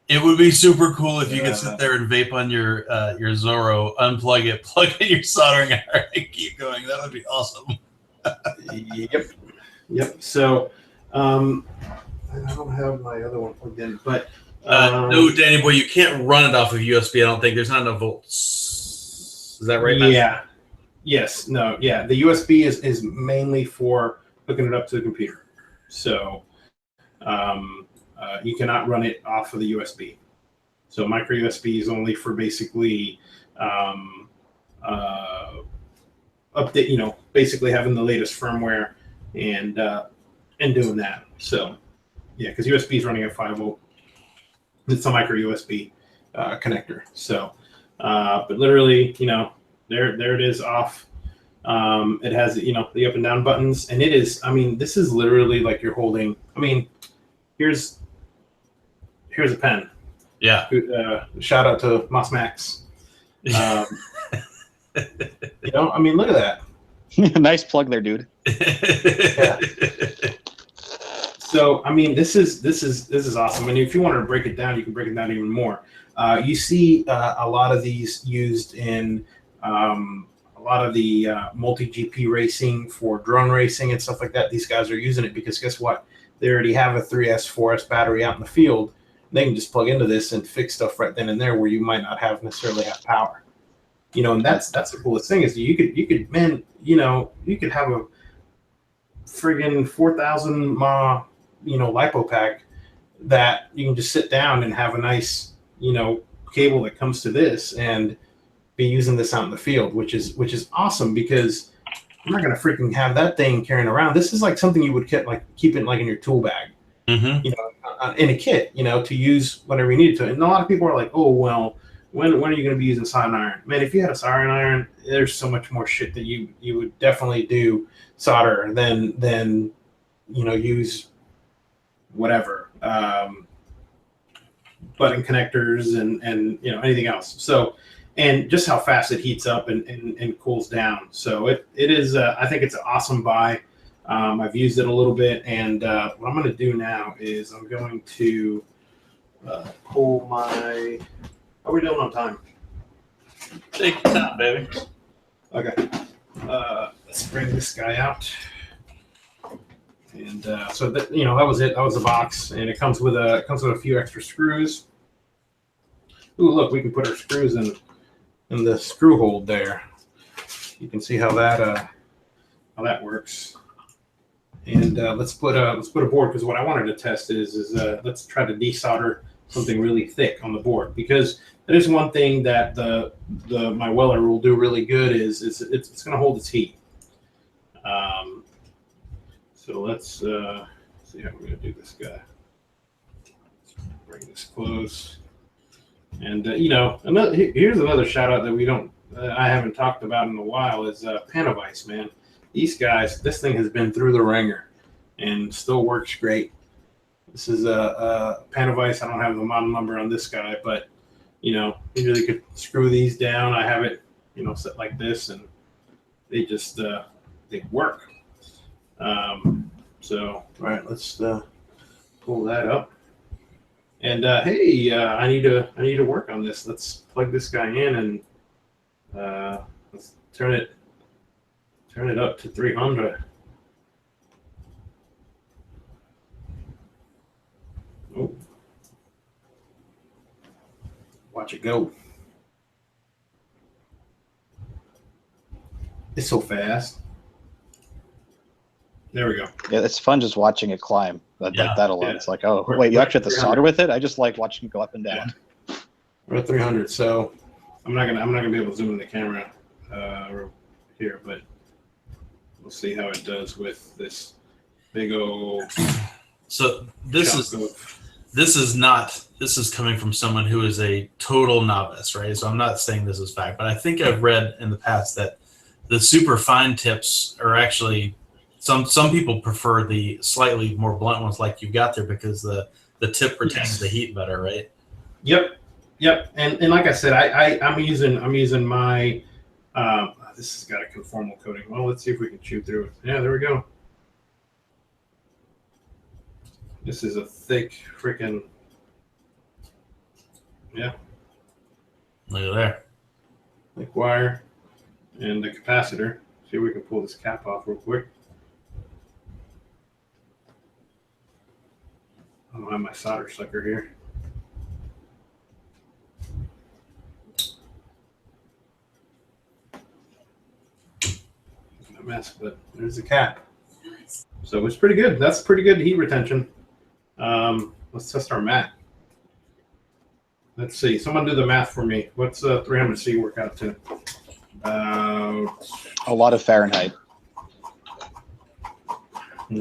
It would be super cool if you could sit there and vape on your Zorro, unplug it, plug in your soldering iron, and keep going. That would be awesome. Yep. So, I don't have my other one plugged in, but no, Danny boy, you can't run it off of USB. I don't think there's not enough volts. Is that right? Yeah. Yes. No. Yeah. The USB is mainly for hooking it up to the computer. So, you cannot run it off of the USB. So micro USB is only for basically update, basically having the latest firmware and doing that. So yeah, because USB is running at 5 volt. It's a micro USB connector. So, but literally, there it is off. It has, the up and down buttons, and it is, this is literally like you're holding, here's a pen. Yeah. Shout out to Moss Max. Look at that. Nice plug there, dude. Yeah. So, this is awesome. And if you want to break it down, you can break it down even more. You see a lot of these used in a lot of the multi-GP racing for drone racing and stuff like that. These guys are using it because guess what? They already have a 3S, 4S battery out in the field. They can just plug into this and fix stuff right then and there where you might not necessarily have power. And that's the coolest thing is you could have a friggin' 4,000 mAh, LiPo pack that you can just sit down and have a nice, cable that comes to this and be using this out in the field, which is awesome because I'm not gonna freaking have that thing carrying around. This is like something you would keep it in your tool bag, in a kit, to use whenever you need to. And a lot of people are like, oh well, when are you gonna be using soldering iron? Man, if you had a soldering iron, there's so much more shit that you would definitely do solder than use whatever button connectors and anything else. So. And just how fast it heats up and cools down. So it is, I think it's an awesome buy. I've used it a little bit. And what I'm going to do now is I'm going to pull my, how are we doing on time? Take your time, baby. Okay. Let's bring this guy out. And so that, that was it. That was the box. And it comes with a few extra screws. Ooh, look, we can put our screws in the screw hole there. You can see how that works. And let's put a board, because what I wanted to test is let's try to desolder something really thick on the board, because that is one thing that my Weller will do really good is it's going to hold its heat. So let's see how we're going to do this guy. Bring this close. And, you know, here's another shout out that we don't, I haven't talked about in a while is Panavice, man. These guys, this thing has been through the ringer and still works great. This is a Panavice. I don't have the model number on this guy, but, you know, you really could screw these down. I have it, you know, set like this, and they just, they work. So, all right, let's pull that up. And hey, I need to work on this. Let's plug this guy in and let's turn it up to 300. Oh, watch it go! It's so fast. There we go. Yeah, it's fun just watching it climb. Like that alone. Yeah. It's like, oh, wait, you actually have to solder with it? I just like watching it go up and down. Yeah. We're at 300, so I'm not gonna be able to zoom in the camera here, but we'll see how it does with this big old. So this is coming from someone who is a total novice, right? So I'm not saying this is fact, but I think I've read in the past that the super fine tips are actually some people prefer the slightly more blunt ones like you got there because the tip retains the heat better, right? Yep. And like I said, I'm using my this has got a conformal coating. Well, let's see if we can chew through it. Yeah, there we go. This is a thick freaking, yeah. Look at there. Thick wire and the capacitor. See if we can pull this cap off real quick. I don't have my solder sucker here. A mess, but there's the cap. So it's pretty good. That's pretty good heat retention. Let's test our mat. Let's see. Someone do the math for me. What's 300C work out to? A lot of Fahrenheit.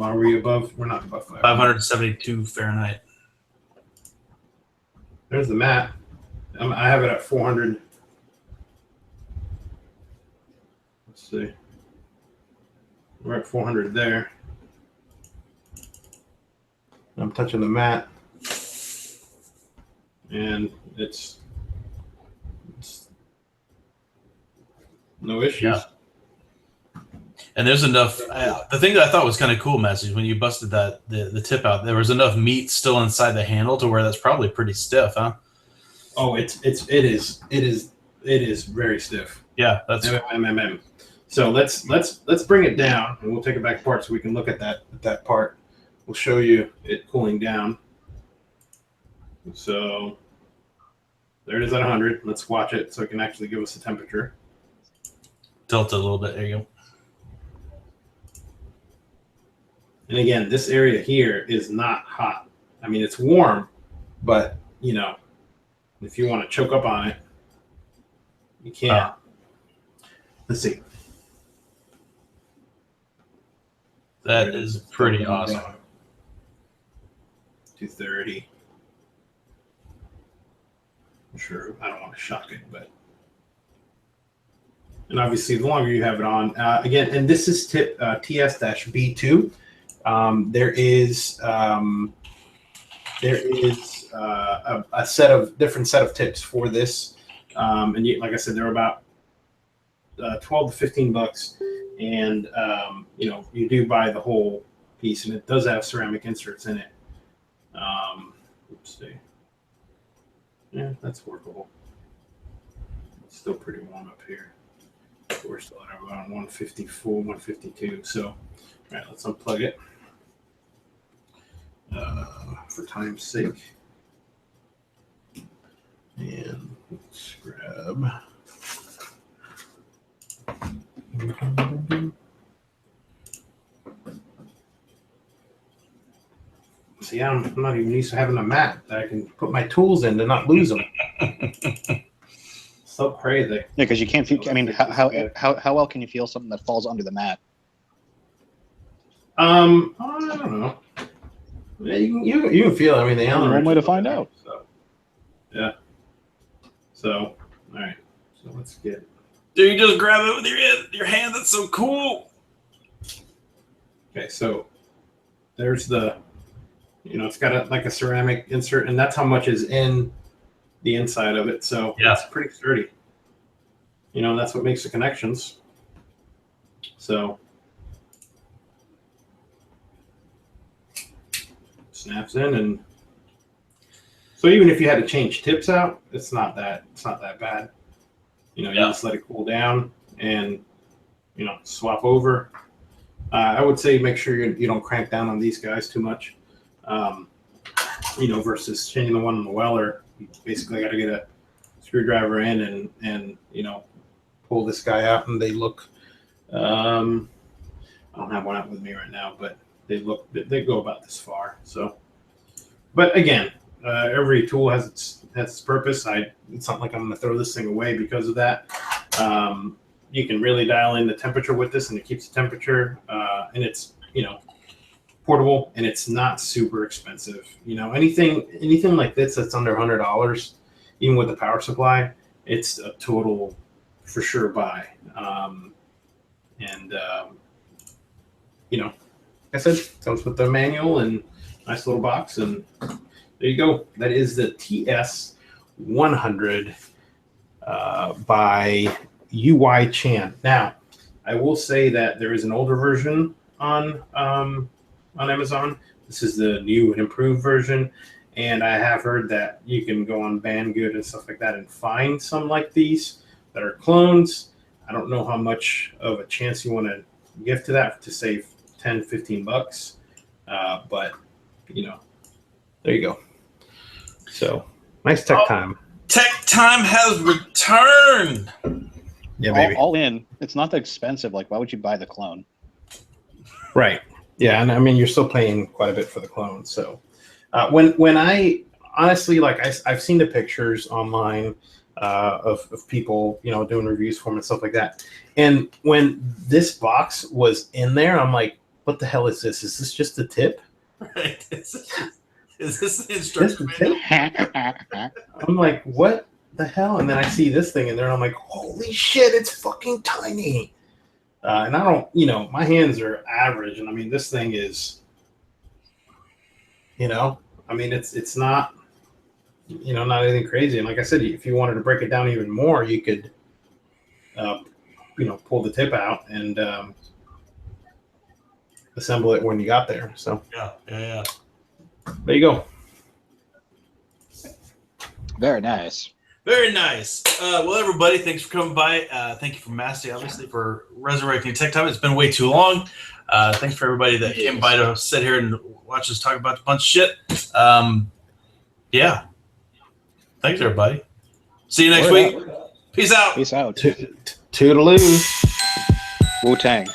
Are we above? We're not above 572 Fahrenheit. There's the mat. I have it at 400. Let's see. We're at 400 there. I'm touching the mat, and it's no issues. Yeah. And there's enough. The thing that I thought was kind of cool, message when you busted that the tip out, there was enough meat still inside the handle to where that's probably pretty stiff, huh? Oh, it is very stiff. Yeah, that's. So let's bring it down, and we'll take it back apart so we can look at that part. We'll show you it cooling down. So there it is at 100. Let's watch it so it can actually give us a temperature. Tilt it a little bit. There you go. And again, this area here is not hot. I mean, it's warm, but, you know, if you want to choke up on it, you can. Let's see. That is pretty awesome. 230. I'm sure I don't want to shock it, but. And obviously, the longer you have it on, again, and this is tip TS-B2. There is a different set of tips for this, and like I said, they're about 12 to 15 bucks, and you know, you do buy the whole piece, and it does have ceramic inserts in it. Let's see. Yeah, that's workable. It's still pretty warm up here. We're still at around 154, 152. So, all right, let's unplug it for time's sake. And let's grab. See, I'm not even used to having a mat that I can put my tools in to not lose them. So crazy. Yeah, because you can't feel. I mean, how well can you feel something that falls under the mat? I don't know. Yeah, you can feel everything. One way to find out. So, yeah. So, all right. So let's get. Dude, you just grab it with your hand. That's so cool. Okay, so there's the. It's got like a ceramic insert, and that's how much is in the inside of it. So it's pretty sturdy. That's what makes the connections. So snaps in, and so even if you had to change tips out, it's not that bad. You just let it cool down and swap over. I would say make sure you don't crank down on these guys too much. Versus changing the one on the Weller, you basically got to get a screwdriver in and pull this guy out, and they look. I don't have one out with me right now, but they go about this far. So, but again, every tool has its purpose. It's not like I'm going to throw this thing away because of that. You can really dial in the temperature with this, and it keeps the temperature, and it's portable, and it's not super expensive. Anything like this that's under $100, even with the power supply, it's a total for sure buy. Like I said, comes with the manual and nice little box, and there you go. That is the TS100 by UI Chan. Now, I will say that there is an older version on Amazon. This is the new and improved version, and I have heard that you can go on Banggood and stuff like that and find some like these that are clones. I don't know how much of a chance you want to give to that to save $10-15, but there you go. So nice tech time. Tech time has returned. Yeah, baby. All in. It's not that expensive. Like, why would you buy the clone? Right. Yeah, and I mean you're still paying quite a bit for the clone. So when I honestly I've seen the pictures online of people doing reviews for them and stuff like that, and when this box was in there, I'm like, what the hell is this? Is this just the tip? Right. Is this the instruction manual? I'm like, what the hell? And then I see this thing in there, and I'm like, holy shit, it's fucking tiny. And I don't, my hands are average, and I mean, this thing is, it's not, not anything crazy. And like I said, if you wanted to break it down even more, you could, pull the tip out and assemble it when you got there. So yeah. There you go. Very nice. Very nice. Well, everybody, thanks for coming by. Thank you for Lasty, obviously, for resurrecting Tech Time. It's been way too long. Thanks for everybody that came by to sit here and watch us talk about a bunch of shit. Yeah. Thanks, everybody. See you next week. Peace out. Peace out. Toodaloo. Wu-Tang.